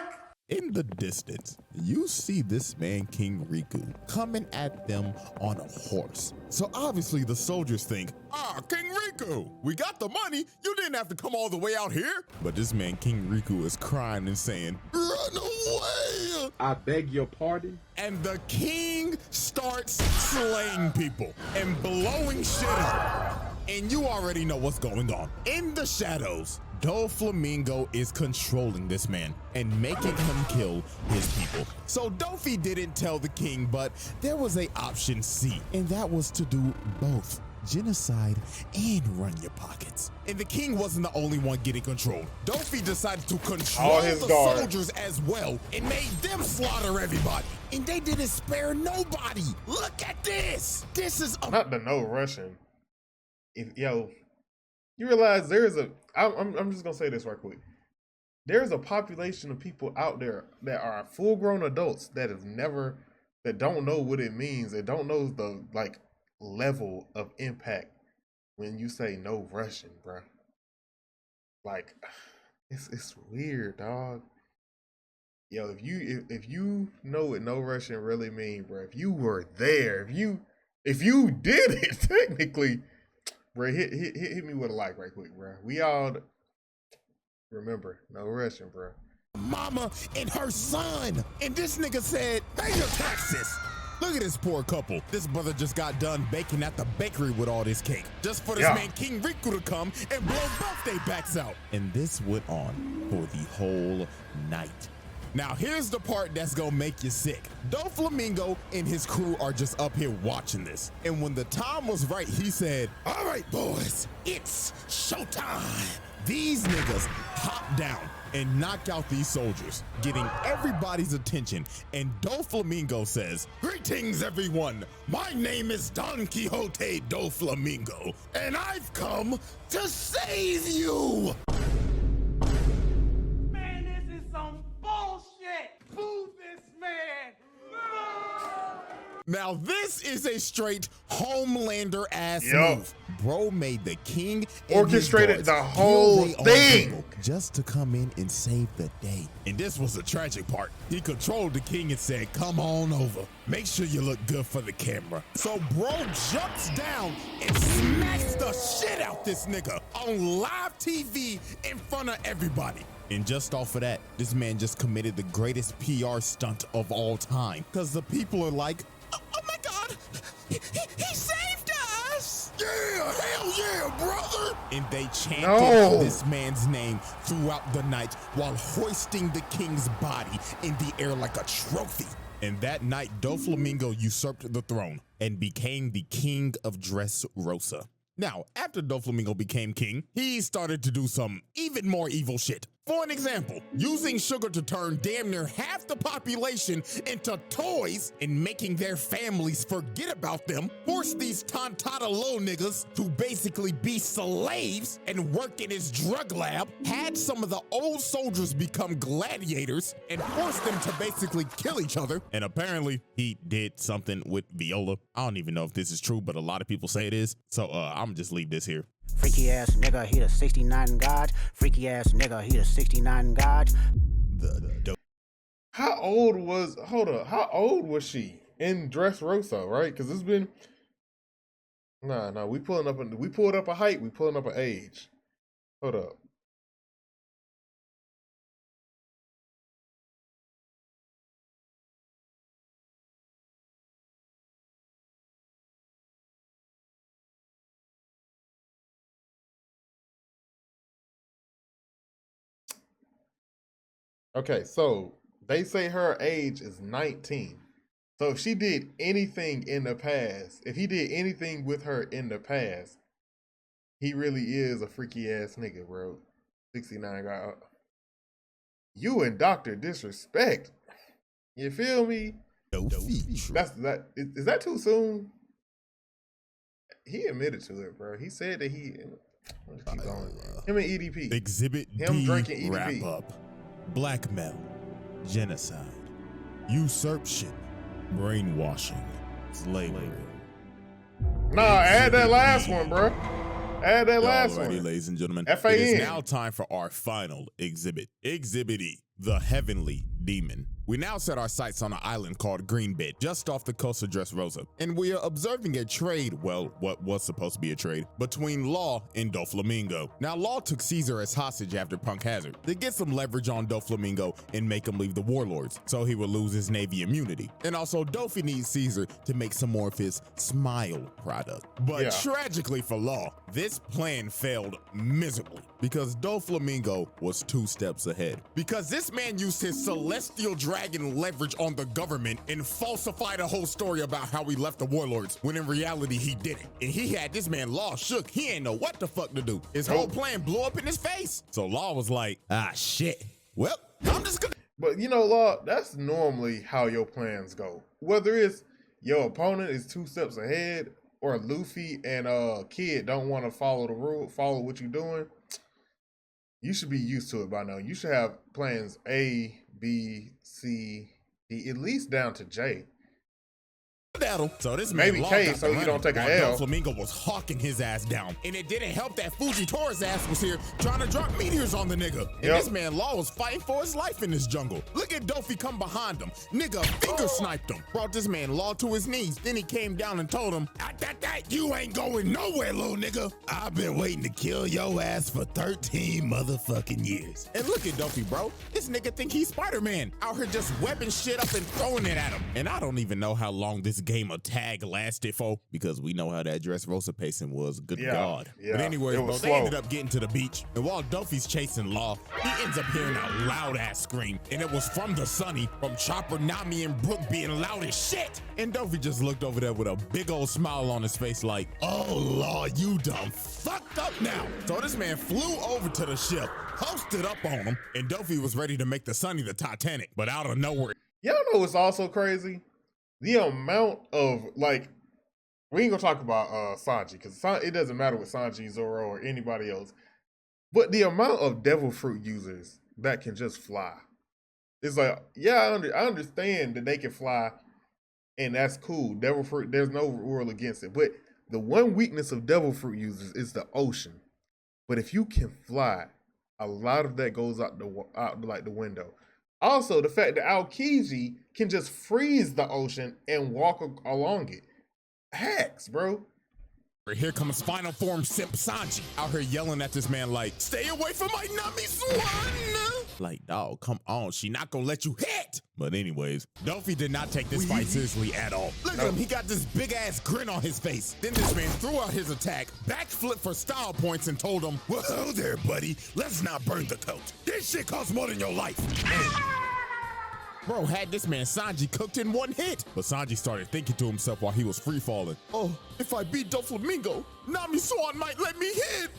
In the distance, you see this man, King Riku, coming at them on a horse. So obviously the soldiers think, King Riku, we got the money. You didn't have to come all the way out here. But this man, King Riku, is crying and saying, run away. I beg your pardon? And the king starts slaying people and blowing shit up. And you already know what's going on. In the shadows, DOFLAMINGO is controlling this man and making him kill his people. So Dofi didn't tell the king, but there was a option C, and that was to do both. Genocide and run your pockets. And the king wasn't the only one getting controlled. Dofi decided to control the soldiers as well and made them slaughter everybody. And they didn't spare nobody. Look at this. This is not the no Russian. You realize there is I'm just gonna say this right quick. There's a population of people out there that are full-grown adults that don't know what it means. They don't know the level of impact when you say no Russian, bro. Like, it's weird, dog. Yo, if you know what no Russian really mean, bro, if you were there, if you did it technically. Bro, hit me with a like right quick, bro. We all remember, no Russian, bro. Mama and her son. And this nigga said, pay your taxes. Look at this poor couple. This brother just got done baking at the bakery with all this cake. Just for this man, King Riku, to come and blow birthday backs out. And this went on for the whole night. Now, here's the part that's gonna make you sick. DOFLAMINGO and his crew are just up here watching this. And when the time was right, he said, all right, boys, it's showtime. These niggas hop down and knock out these soldiers, getting everybody's attention. And DOFLAMINGO says, greetings, everyone. My name is Don Quixote DOFLAMINGO, and I've come to save you. Now this is a straight Homelander ass move. Bro made the king orchestrated the whole thing just to come in and save the day. And this was the tragic part. He controlled the king and said, come on over. Make sure you look good for the camera. So bro jumps down and smacks the shit out this nigga on live TV in front of everybody. And just off of that, this man just committed the greatest PR stunt of all time. Because the people are like, oh my God, he saved us. Yeah, hell yeah, brother. And they chanted this man's name throughout the night while hoisting the king's body in the air like a trophy. And that night, DOFLAMINGO usurped the throne and became the king of Dressrosa. Now, after DOFLAMINGO became king, he started to do some even more evil shit. For an example, using sugar to turn damn near half the population into toys and making their families forget about them forced these tontata low niggas to basically be slaves and work in his drug lab, had some of the old soldiers become gladiators, and forced them to basically kill each other. And apparently he did something with Viola. I don't even know if this is true, but a lot of people say it is. So I'm just leave this here. Freaky ass nigga, he the 69 God. Freaky ass nigga, he the 69 God. How old was she in Dressrosa, right? Because it's been we pulled up a height, we pulling up an age. Hold up. Okay, so they say her age is 19. So if she did anything in the past, if he did anything with her in the past, he really is a freaky ass nigga, bro. 69 guy. You and Dr. Disrespect. You feel me? Is that too soon? He admitted to it, bro. He said that he. Let's keep going. Him and EDP. Exhibit him D drinking EDP. Wrap up. Blackmail, genocide, usurpation, brainwashing, slavery. Nah, add that last one, bro. Add that last one. Ladies and gentlemen, FAN. It is now time for our final exhibit. Exhibit E, the Heavenly Demon. We now set our sights on an island called Greenbed, just off the coast of Dressrosa, and we are observing a trade, well, what was supposed to be a trade, between Law and DOFLAMINGO. Now, Law took Caesar as hostage after Punk Hazard to get some leverage on DOFLAMINGO and make him leave the warlords, so he would lose his Navy immunity. And also, Dofi needs Caesar to make some more of his smile product. But tragically for Law, this plan failed miserably because DOFLAMINGO was 2 steps ahead. Because this man used his celestial dragon leverage on the government and falsified a whole story about how he left the warlords when in reality he didn't. And he had this man Law shook. He ain't know what the fuck to do. His whole plan blew up in his face. So Law was like, shit. Well, I'm just gonna. But you know, Law, that's normally how your plans go. Whether it's your opponent is 2 steps ahead or Luffy and Kid don't want to follow the rule, follow what you're doing, you should be used to it by now. You should have plans A, B, C, D, at least down to J. So this maybe K, so you don't take an L. DOFLAMINGO was hawking his ass down, and it didn't help that Fujitori's ass was here trying to drop meteors on the nigga. And this man Law was fighting for his life in this jungle. Look at Dofi come behind him. Nigga finger sniped him. Brought this man Law to his knees. Then he came down and told him, you ain't going nowhere, little nigga. I've been waiting to kill your ass for 13 motherfucking years. And look at Dofi, bro. This nigga think he's Spider-Man. Out here just webbing shit up and throwing it at him. And I don't even know how long this game of tag lasted for, because we know how that Dressrosa pacing was. Good God. But anyways, bro, they ended up getting to the beach, and while Dofi's chasing Law, he ends up hearing a loud ass scream, and it was from the Sunny, from Chopper, Nami, and Brooke being loud as shit. And Dofi just looked over there with a big old smile on his face like, oh Law, you done fucked up now. So this man flew over to the ship, posted up on him, and Dofi was ready to make the Sunny the Titanic, but out of nowhere. Y'all know what's also crazy? The amount of, like, we ain't gonna talk about Sanji, because it doesn't matter with Sanji, Zoro, or anybody else, but the amount of devil fruit users that can just fly. It's like, yeah, I understand that they can fly, and that's cool. Devil fruit, there's no rule against it, but the one weakness of devil fruit users is the ocean. But if you can fly, a lot of that goes out like the window. Also, the fact that Aokiji can just freeze the ocean and walk along it. Hacks, bro. Here comes final form simp Sanji out here yelling at this man like, stay away from my Nami Swan. Like, dog, come on, she not gonna let you hit. But anyways, Dofi did not take this fight seriously at all. Look at him, he got this big ass grin on his face. Then this man threw out his attack, backflip for style points, and told him, well, hello there, buddy. Let's not burn the coat. This shit costs more than your life. Bro had this man Sanji cooked in 1 hit. But Sanji started thinking to himself while he was free falling, oh, if I beat DOFLAMINGO, Nami Swan might let me hit.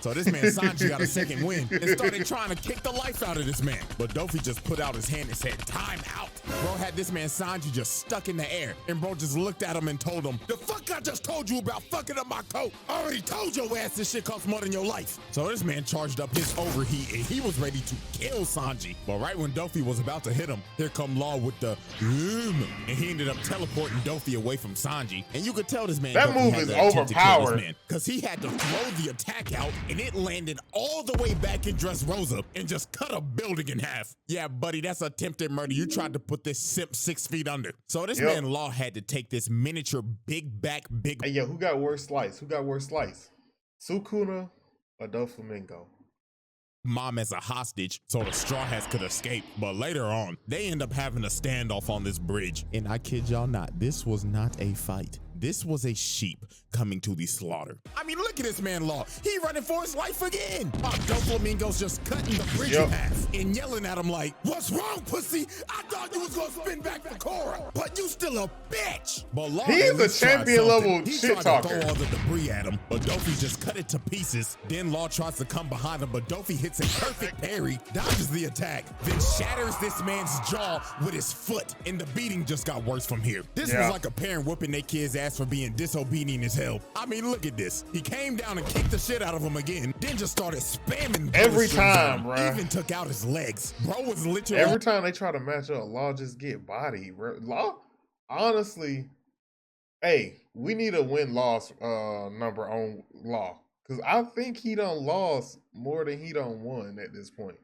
So this man Sanji got a second win and started trying to kick the life out of this man. But Dofi just put out his hand and said, time out. Bro had this man Sanji just stuck in the air. And bro just looked at him and told him, the fuck I just told you about fucking up my coat. I already told your ass this shit costs more than your life. So this man charged up his overheat and he was ready to kill Sanji. But right when Dofi was about to hit him, here come Law with the and he ended up teleporting Dofi away from Sanji. And you could tell this man that move is overpowered because he had to throw the attack out and it landed all the way back in Dressrosa and just cut a building in half. Yeah, buddy, that's attempted murder. You tried to put this simp 6 feet under. So this man Law had to take this miniature big. Hey, yo, who got worse slice? Who got worse slice? Sukuna or DOFLAMINGO? Mom as a hostage so the Straw Hats could escape, but later on they end up having a standoff on this bridge. And I kid y'all not, this was not a fight. This was a sheep coming to the slaughter. I mean, look at this man Law. He running for his life again. DOFLAMINGO's just cutting the bridge in half and yelling at him like, what's wrong, pussy? I thought you was gonna spin back for Korra, but you still a bitch. But Law, he's a champion level shit talker. He tried to throw all the debris at him, but Dofi just cut it to pieces. Then Law tries to come behind him, but Dofi hits a perfect parry, dodges the attack, then shatters this man's jaw with his foot, and the beating just got worse from here. This was like a parent whooping their kid's ass for being disobedient as hell. I mean, look at this. He came down and kicked the shit out of him again, then just started spamming every time, bro. Even took out his legs. Bro was literally every time they try to match up, Law just get bodied, bro. Law, honestly, hey, we need a win-loss number on Law, because I think he done lost more than he done won at this point.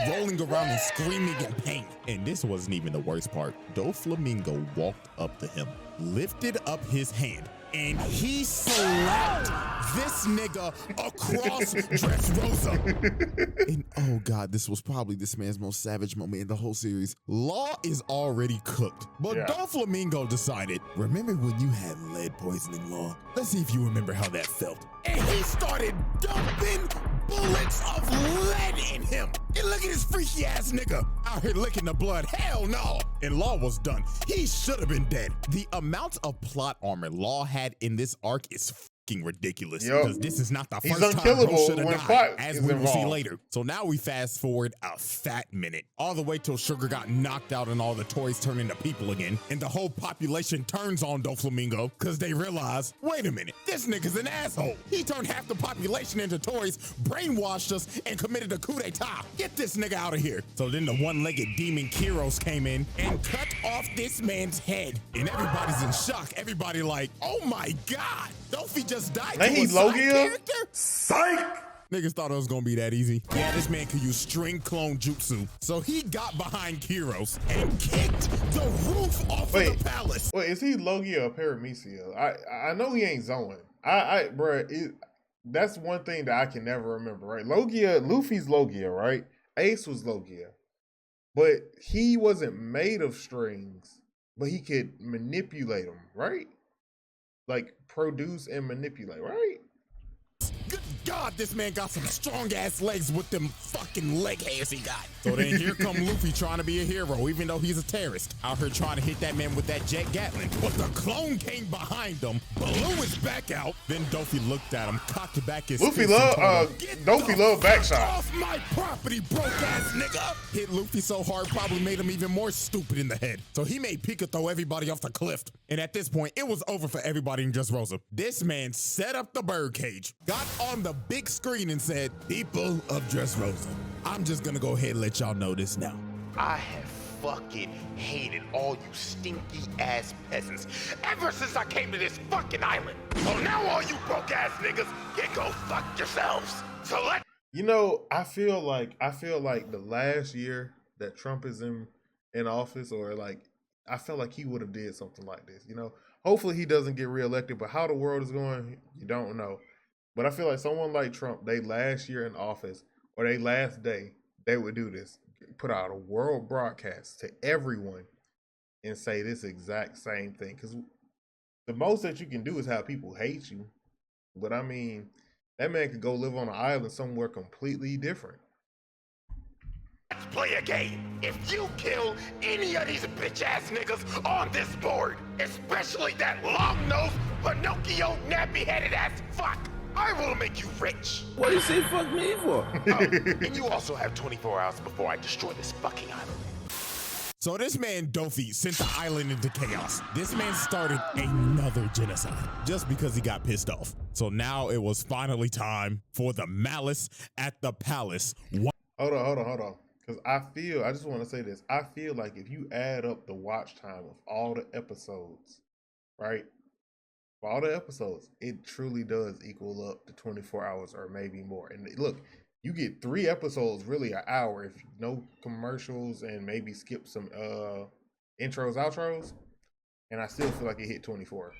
Rolling around and screaming in pain. And this wasn't even the worst part. DOFLAMINGO walked up to him, lifted up his hand, and he slapped this nigga across Dressrosa. And oh God, this was probably this man's most savage moment in the whole series. Law is already cooked, but DOFLAMINGO decided, remember when you had lead poisoning, Law? Let's see if you remember how that felt. And he started dumping bullets of lead in him. And look at this freaky ass nigga out here licking the blood. Hell no. And Law was done. He should have been dead. The amount of plot armor Law had in this arc is fucking ridiculous, because this is not the first time Bro should have died, as we will see later. So now we fast forward a fat minute, all the way till Sugar got knocked out and all the toys turn into people again, and the whole population turns on DOFLAMINGO because they realize, wait a minute, this nigga's an asshole. He turned half the population into toys, brainwashed us, and committed a coup d'etat. Get this nigga out of here. So then the one-legged demon Kiros came in and cut off this man's head, and everybody's in shock. Everybody like, oh my God, Dofi just died to a side character? Psych! Niggas thought it was gonna be that easy. Yeah, this man could use string clone jutsu. So he got behind Kiros and kicked the roof off of the palace. Wait, is he Logia or Paramecia? I know he ain't Zoan. Bruh, that's one thing that I can never remember, right? Luffy's Logia, right? Ace was Logia. But he wasn't made of strings, but he could manipulate them, right? Like, produce and manipulate, right? Good God, this man got some strong ass legs with them fucking leg hairs he got. So then here come Luffy trying to be a hero, even though he's a terrorist. Out here trying to hit that man with that jet Gatling. But the clone came behind him, blew his back out. Then Dofi looked at him, cocked back his Dofi love back shots. Off my property, broke ass nigga. Hit Luffy so hard, probably made him even more stupid in the head. So he made Pika throw everybody off the cliff. And at this point, it was over for everybody in Dressrosa. This man set up the birdcage, got on the big screen and said, people of Dressrosa, I'm just gonna go ahead and let y'all know this now. I have fucking hated all you stinky ass peasants ever since I came to this fucking island. So now all you broke ass niggas can go fuck yourselves. So let I feel like the last year that Trump is in office, or like, I felt like he would have did something like this. Hopefully he doesn't get reelected, but how the world is going, you don't know. But I feel like someone like Trump, they last year in office, or they last day, they would do this. Put out a world broadcast to everyone and say this exact same thing. Because the most that you can do is have people hate you. But I mean, that man could go live on an island somewhere completely different. Let's play a game. If you kill any of these bitch ass niggas on this board, especially that long-nosed Pinocchio nappy-headed ass fuck, I will make you rich. What do you say fuck me for? And you also have 24 hours before I destroy this fucking island. So this man Dofi sent the island into chaos. This man started another genocide just because he got pissed off. So now it was finally time for the malice at the palace. Hold on. Because I just want to say this. I feel like if you add up the watch time of all the episodes, right? For all the episodes, it truly does equal up to 24 hours or maybe more. And look, you get 3 episodes, really an hour, if no commercials and maybe skip some intros, outros. And I still feel like it hit 24.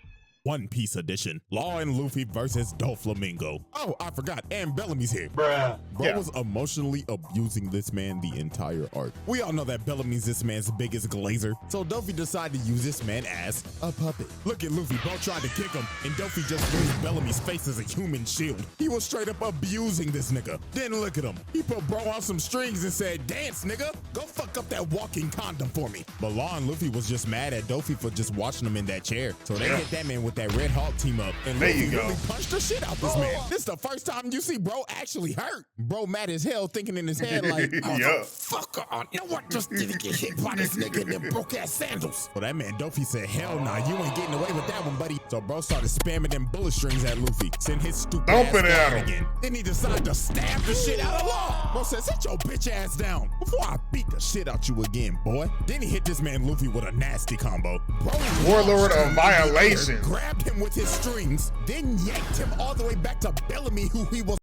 One Piece edition. Law and Luffy versus DOFLAMINGO. Oh, I forgot. And Bellamy's here. Bruh. Bro was emotionally abusing this man the entire arc. We all know that Bellamy's this man's biggest glazer, so Dofi decided to use this man as a puppet. Look at Luffy. Bro tried to kick him, and Dofi just used Bellamy's face as a human shield. He was straight up abusing this nigga. Then look at him. He put bro on some strings and said, "Dance, nigga. Go fuck up that walking condom for me." But Law and Luffy was just mad at Dofi for just watching him in that chair. So they hit that man with that Red Hawk team up, and Luffy really punched the shit out this man. This is the first time you see bro actually hurt. Bro mad as hell, thinking in his head like, "Motherfucker, you know what? Just didn't get hit by this nigga in them broke ass sandals." Well, that man Dofi said, "Hell nah, you ain't getting away with that one, buddy." So bro started spamming them bullet strings at Luffy, send his stupid ass down again. Then he decided to stab the shit out of Law. Bro said, "Sit your bitch ass down before I beat the shit out you again, boy." Then he hit this man Luffy with a nasty combo. Bro, Warlord of Violation grabbed him with his strings, then yanked him all the way back to Bellamy, who he was.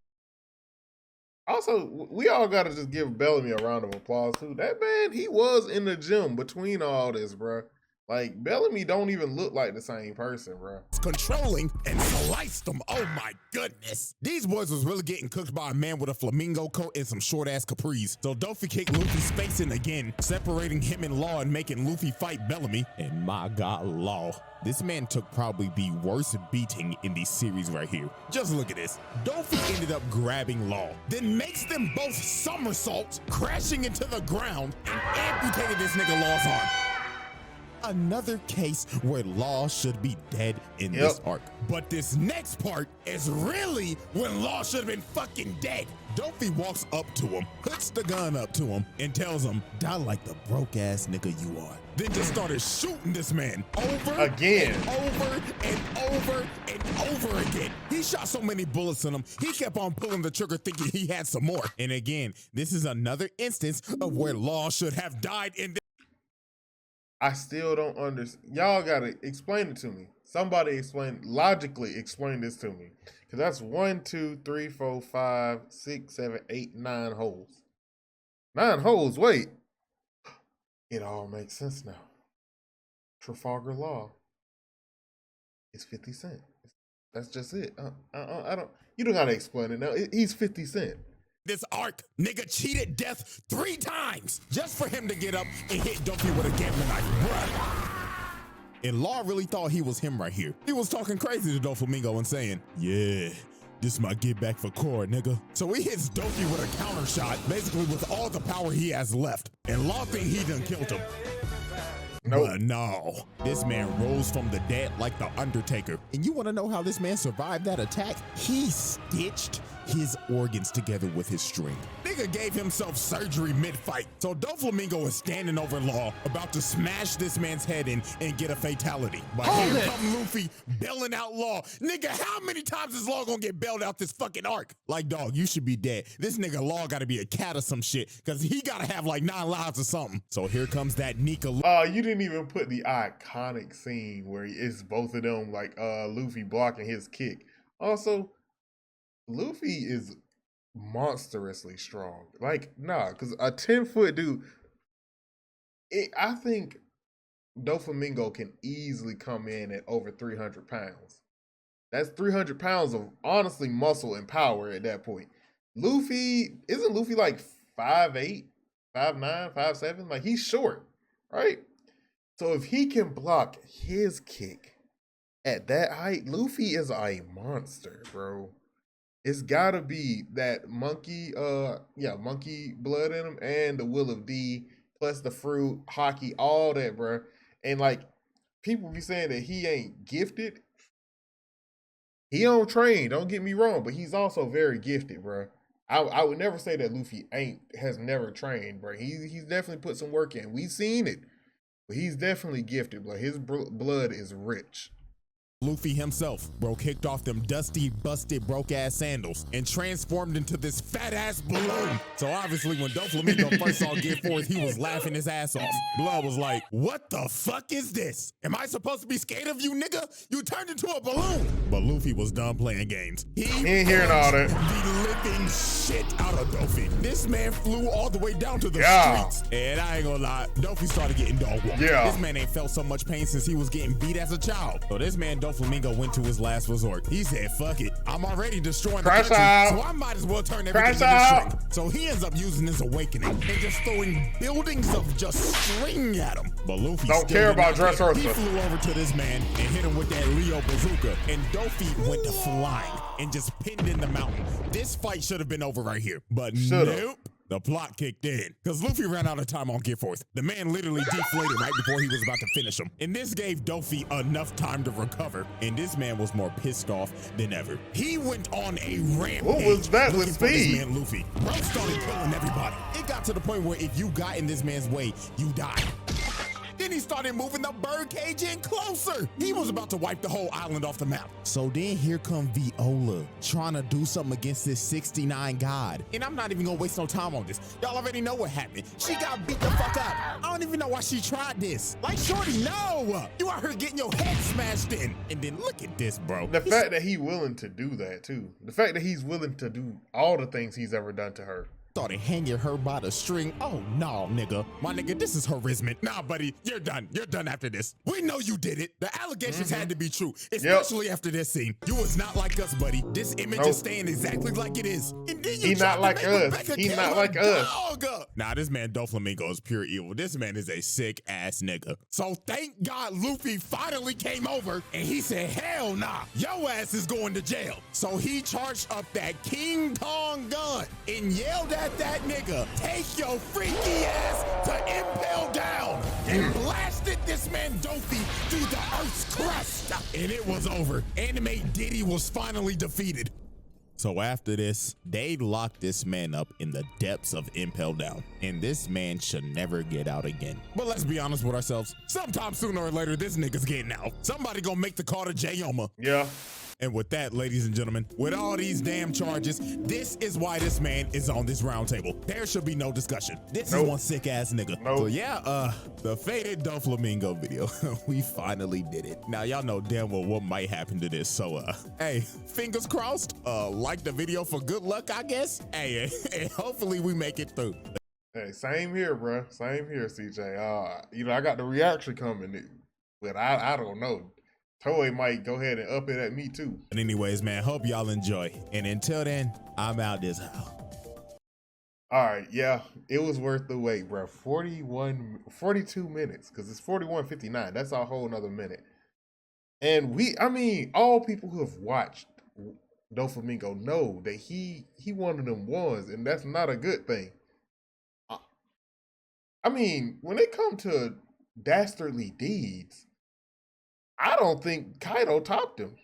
Also, we all gotta just give Bellamy a round of applause too. That man, he was in the gym between all this, bro. Like, Bellamy don't even look like the same person, bro. Controlling and sliced them. Oh my goodness. These boys was really getting cooked by a man with a flamingo coat and some short ass capris. So Dofi kicked Luffy's face in again, separating him and Law and making Luffy fight Bellamy. And my God, Law. This man took probably the worst beating in the series right here. Just look at this. Dofi ended up grabbing Law, then makes them both somersaults, crashing into the ground, and amputated this nigga Law's arm. Another case where Law should be dead in this arc. But this next part is really when Law should have been fucking dead. Dofi walks up to him, hooks the gun up to him, and tells him, "Die like the broke ass nigga you are." Then just started shooting this man over again, and over and over and over again. He shot so many bullets in him, he kept on pulling the trigger thinking he had some more. And again, this is another instance of where Law should have died in this. I still don't understand. Y'all gotta explain it to me. Somebody logically explain this to me. Cause that's 1, 2, 3, 4, 5, 6, 7, 8, 9 holes. 9 holes, wait. It all makes sense now. Trafalgar Law is 50 Cent. That's just it. You don't gotta explain it now. He's 50 Cent. This arc, nigga cheated death 3 times just for him to get up and hit Dofi with a gambling knife, bruh. And Law really thought he was him right here. He was talking crazy to DOFLAMINGO and saying, "Yeah, this my get back for Core, nigga." So he hits Dofi with a counter shot, basically with all the power he has left. And Law think he done killed him. But no, this man rose from the dead like the Undertaker. And you wanna know how this man survived that attack? He stitched his organs together with his string. Nigga gave himself surgery mid-fight. So DOFLAMINGO is standing over Law, about to smash this man's head in and get a fatality. But here come Luffy bailing out Law. Nigga, how many times is Law gonna get bailed out this fucking arc? Like, dog, you should be dead. This nigga Law gotta be a cat or some shit, cause he gotta have like 9 lives or something. So here comes that Nika. You didn't even put the iconic scene where it's both of them, like Luffy blocking his kick. Also, Luffy is monstrously strong. Like, nah, because a 10-foot dude, I think DOFLAMINGO can easily come in at over 300 pounds. That's 300 pounds of, honestly, muscle and power at that point. Isn't Luffy like 5'8", 5'9", 5'7"? Like, he's short, right? So if he can block his kick at that height, Luffy is a monster, bro. It's gotta be that monkey blood in him and the will of D, plus the fruit, hockey, all that, bro. And like, people be saying that he ain't gifted. He don't train, don't get me wrong, but he's also very gifted, bro. I would never say that Luffy has never trained, bro. He's definitely put some work in. We've seen it, but he's definitely gifted, bro. His blood is rich. Luffy himself, bro, kicked off them dusty, busted, broke-ass sandals and transformed into this fat-ass balloon. So obviously when DOFLAMINGO first saw Gear 4, he was laughing his ass off. Blood was like, what the fuck is this? Am I supposed to be scared of you, nigga? You turned into a balloon. But Luffy was done playing games. He ain't hearing all that. The living shit out of Dofi. This man flew all the way down to the streets. And I ain't gonna lie, Dofi started getting dog walked. This man ain't felt so much pain since he was getting beat as a child. So this man DOFLAMINGO went to his last resort. He said, fuck it. I'm already destroying the country, so I might as well turn everything into string. So he ends up using his awakening and just throwing buildings of just string at him. But Luffy don't care about Dressrosa. He flew over to this man and hit him with that Rio bazooka, and Dofi went to flying and just pinned in the mountain. This fight should have been over right here, but nope. The plot kicked in, because Luffy ran out of time on Gear 4. The man literally deflated right before he was about to finish him. And this gave Dofi enough time to recover, and this man was more pissed off than ever. He went on a rampage. What was that with speed? This man Luffy. Bro started killing everybody. It got to the point where if you got in this man's way, you died. Then he started moving the birdcage in closer. He was about to wipe the whole island off the map. So then here come Viola trying to do something against this 69 god. And I'm not even gonna waste no time on this. Y'all already know what happened. She got beat the fuck up. I don't even know why she tried this. Like, shorty, no. You out here getting your head smashed in. And then look at this, bro. The fact that he's willing to do that too. The fact that he's willing to do all the things he's ever done to her. Started hanging her by the string. Oh, no, nigga. My nigga, this is harassment. Nah, buddy, you're done. You're done after this. We know you did it. The allegations had to be true, especially after this scene. You was not like us, buddy. This image is staying exactly like it is. And then you not like us. He not like us. Nah, this man DOFLAMINGO is pure evil. This man is a sick ass nigga. So thank God Luffy finally came over and he said, hell nah, your ass is going to jail. So he charged up that King Kong gun and yelled at that nigga, take your freaky ass to impale down, and blasted this man Dofi through the earth's crust. And it was over. Anime Diddy was finally defeated. So after this, they locked this man up in the depths of Impel Down, and this man should never get out again. But let's be honest with ourselves. Sometime sooner or later, this nigga's getting out. Somebody gonna make the call to Jayoma. Yeah. And with that, ladies and gentlemen, with all these damn charges, this is why this man is on this round table. There should be no discussion. This is one sick ass nigga. So yeah, the faded DOFLAMINGO video, we finally did it. Now y'all know damn well what might happen to this. So hey, fingers crossed. Like the video for good luck, I guess. Hey, and hopefully we make it through. Hey, same here, bro. Same here, CJ. You know, I got the reaction coming, but I don't know. Toei might go ahead and up it at me too. But anyways, man, hope y'all enjoy. And until then, I'm out this house. All right, yeah, it was worth the wait, bro. 42 minutes, because it's 41:59. That's a whole nother minute. And I mean, all people who have watched DOFLAMINGO know that he one of them ones, and that's not a good thing. I mean, when it comes to dastardly deeds, I don't think Kaido topped him.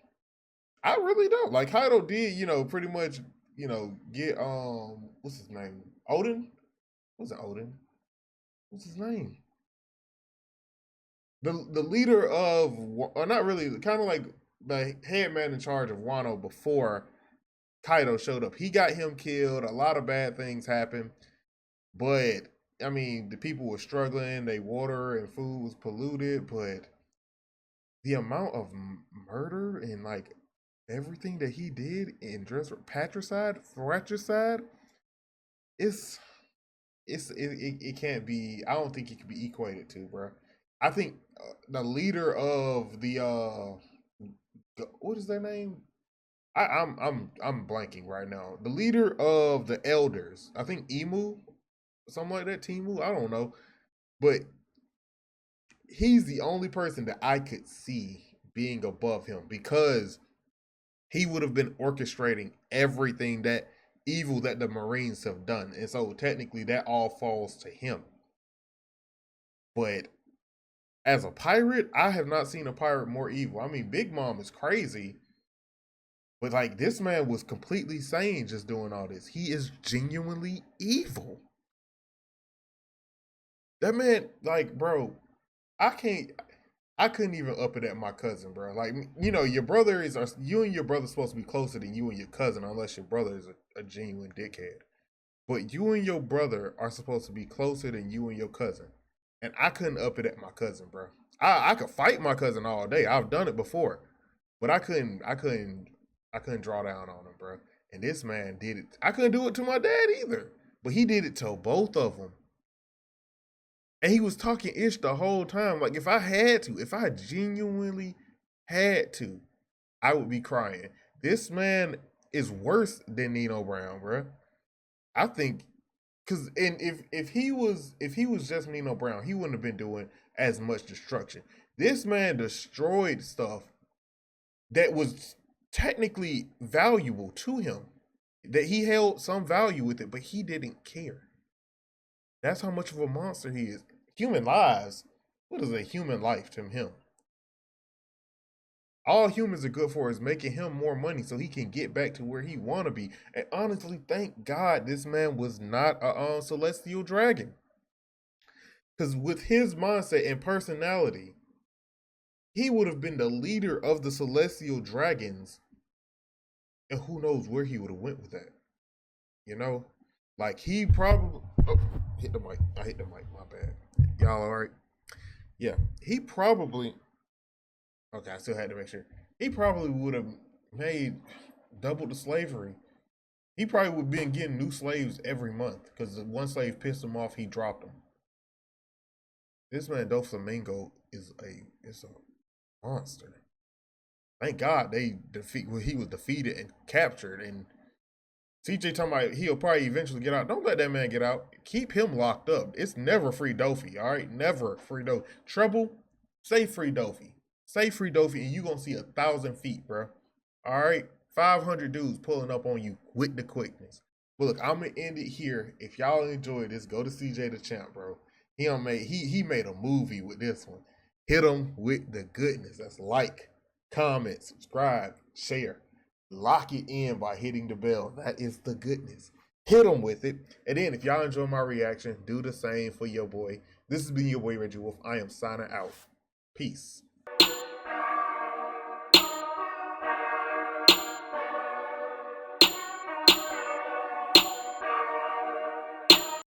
I really don't. Like, Kaido did, you know, pretty much, you know, get what's his name? Odin? What's it, Odin? What's his name? The leader of, or not really, kind of like the head man in charge of Wano before Kaido showed up. He got him killed. A lot of bad things happened. But I mean, the people were struggling. Their water and food was polluted, but the amount of murder and like everything that he did in fratricide, it can't be. I don't think it can be equated to, bro. I think the leader of the what is their name? I'm blanking right now. The leader of the elders, I think Emu, something like that. Timu, I don't know, but he's the only person that I could see being above him, because he would have been orchestrating everything that evil that the Marines have done. And so technically that all falls to him. But as a pirate, I have not seen a pirate more evil. I mean, Big Mom is crazy, But like this man was completely sane just doing all this. He is genuinely evil. That man, like, bro, I couldn't even up it at my cousin, bro. Like, you know, you and your brother supposed to be closer than you and your cousin, unless your brother is a genuine dickhead. But you and your brother are supposed to be closer than you and your cousin. And I couldn't up it at my cousin, bro. I could fight my cousin all day. I've done it before. But I couldn't draw down on him, bro. And this man did it. I couldn't do it to my dad either. But he did it to both of them. And he was talking ish the whole time. Like, if I genuinely had to, I would be crying. This man is worse than Nino Brown, bro. I think, cause if he was just Nino Brown, he wouldn't have been doing as much destruction. This man destroyed stuff that was technically valuable to him, that he held some value with it, but he didn't care. That's how much of a monster he is. Human lives. What is a human life to him? All humans are good for is making him more money so he can get back to where he want to be. And honestly, thank God this man was not a celestial dragon. Because with his mindset and personality, he would have been the leader of the celestial dragons. And who knows where he would have went with that. You know? Like, he probably... Oh, hit the mic. I hit the mic. My bad. Y'all all right? Yeah. He probably... Okay, I still had to make sure. He probably would have doubled the slavery. He probably would have been getting new slaves every month because one slave pissed him off, he dropped him. This man DOFLAMINGO is a monster. Thank God he was defeated and captured. And CJ talking about he'll probably eventually get out. Don't let that man get out. Keep him locked up. It's never free Dofi, all right? Never free Dofi. Trouble, say free Dofi. Say free Dofi and you gonna see 1,000 feet, bro. All right? 500 dudes pulling up on you with the quickness. But look, I'm gonna end it here. If y'all enjoyed this, go to cjdachamp, bro. He made a movie with this one. Hit him with the goodness. That's like, comment, subscribe, share. Lock it in by hitting the bell. That is the goodness. Hit him with it. And then if y'all enjoy my reaction, do the same for your boy. This has been your boy Reggie Wolf. I am signing out. Peace.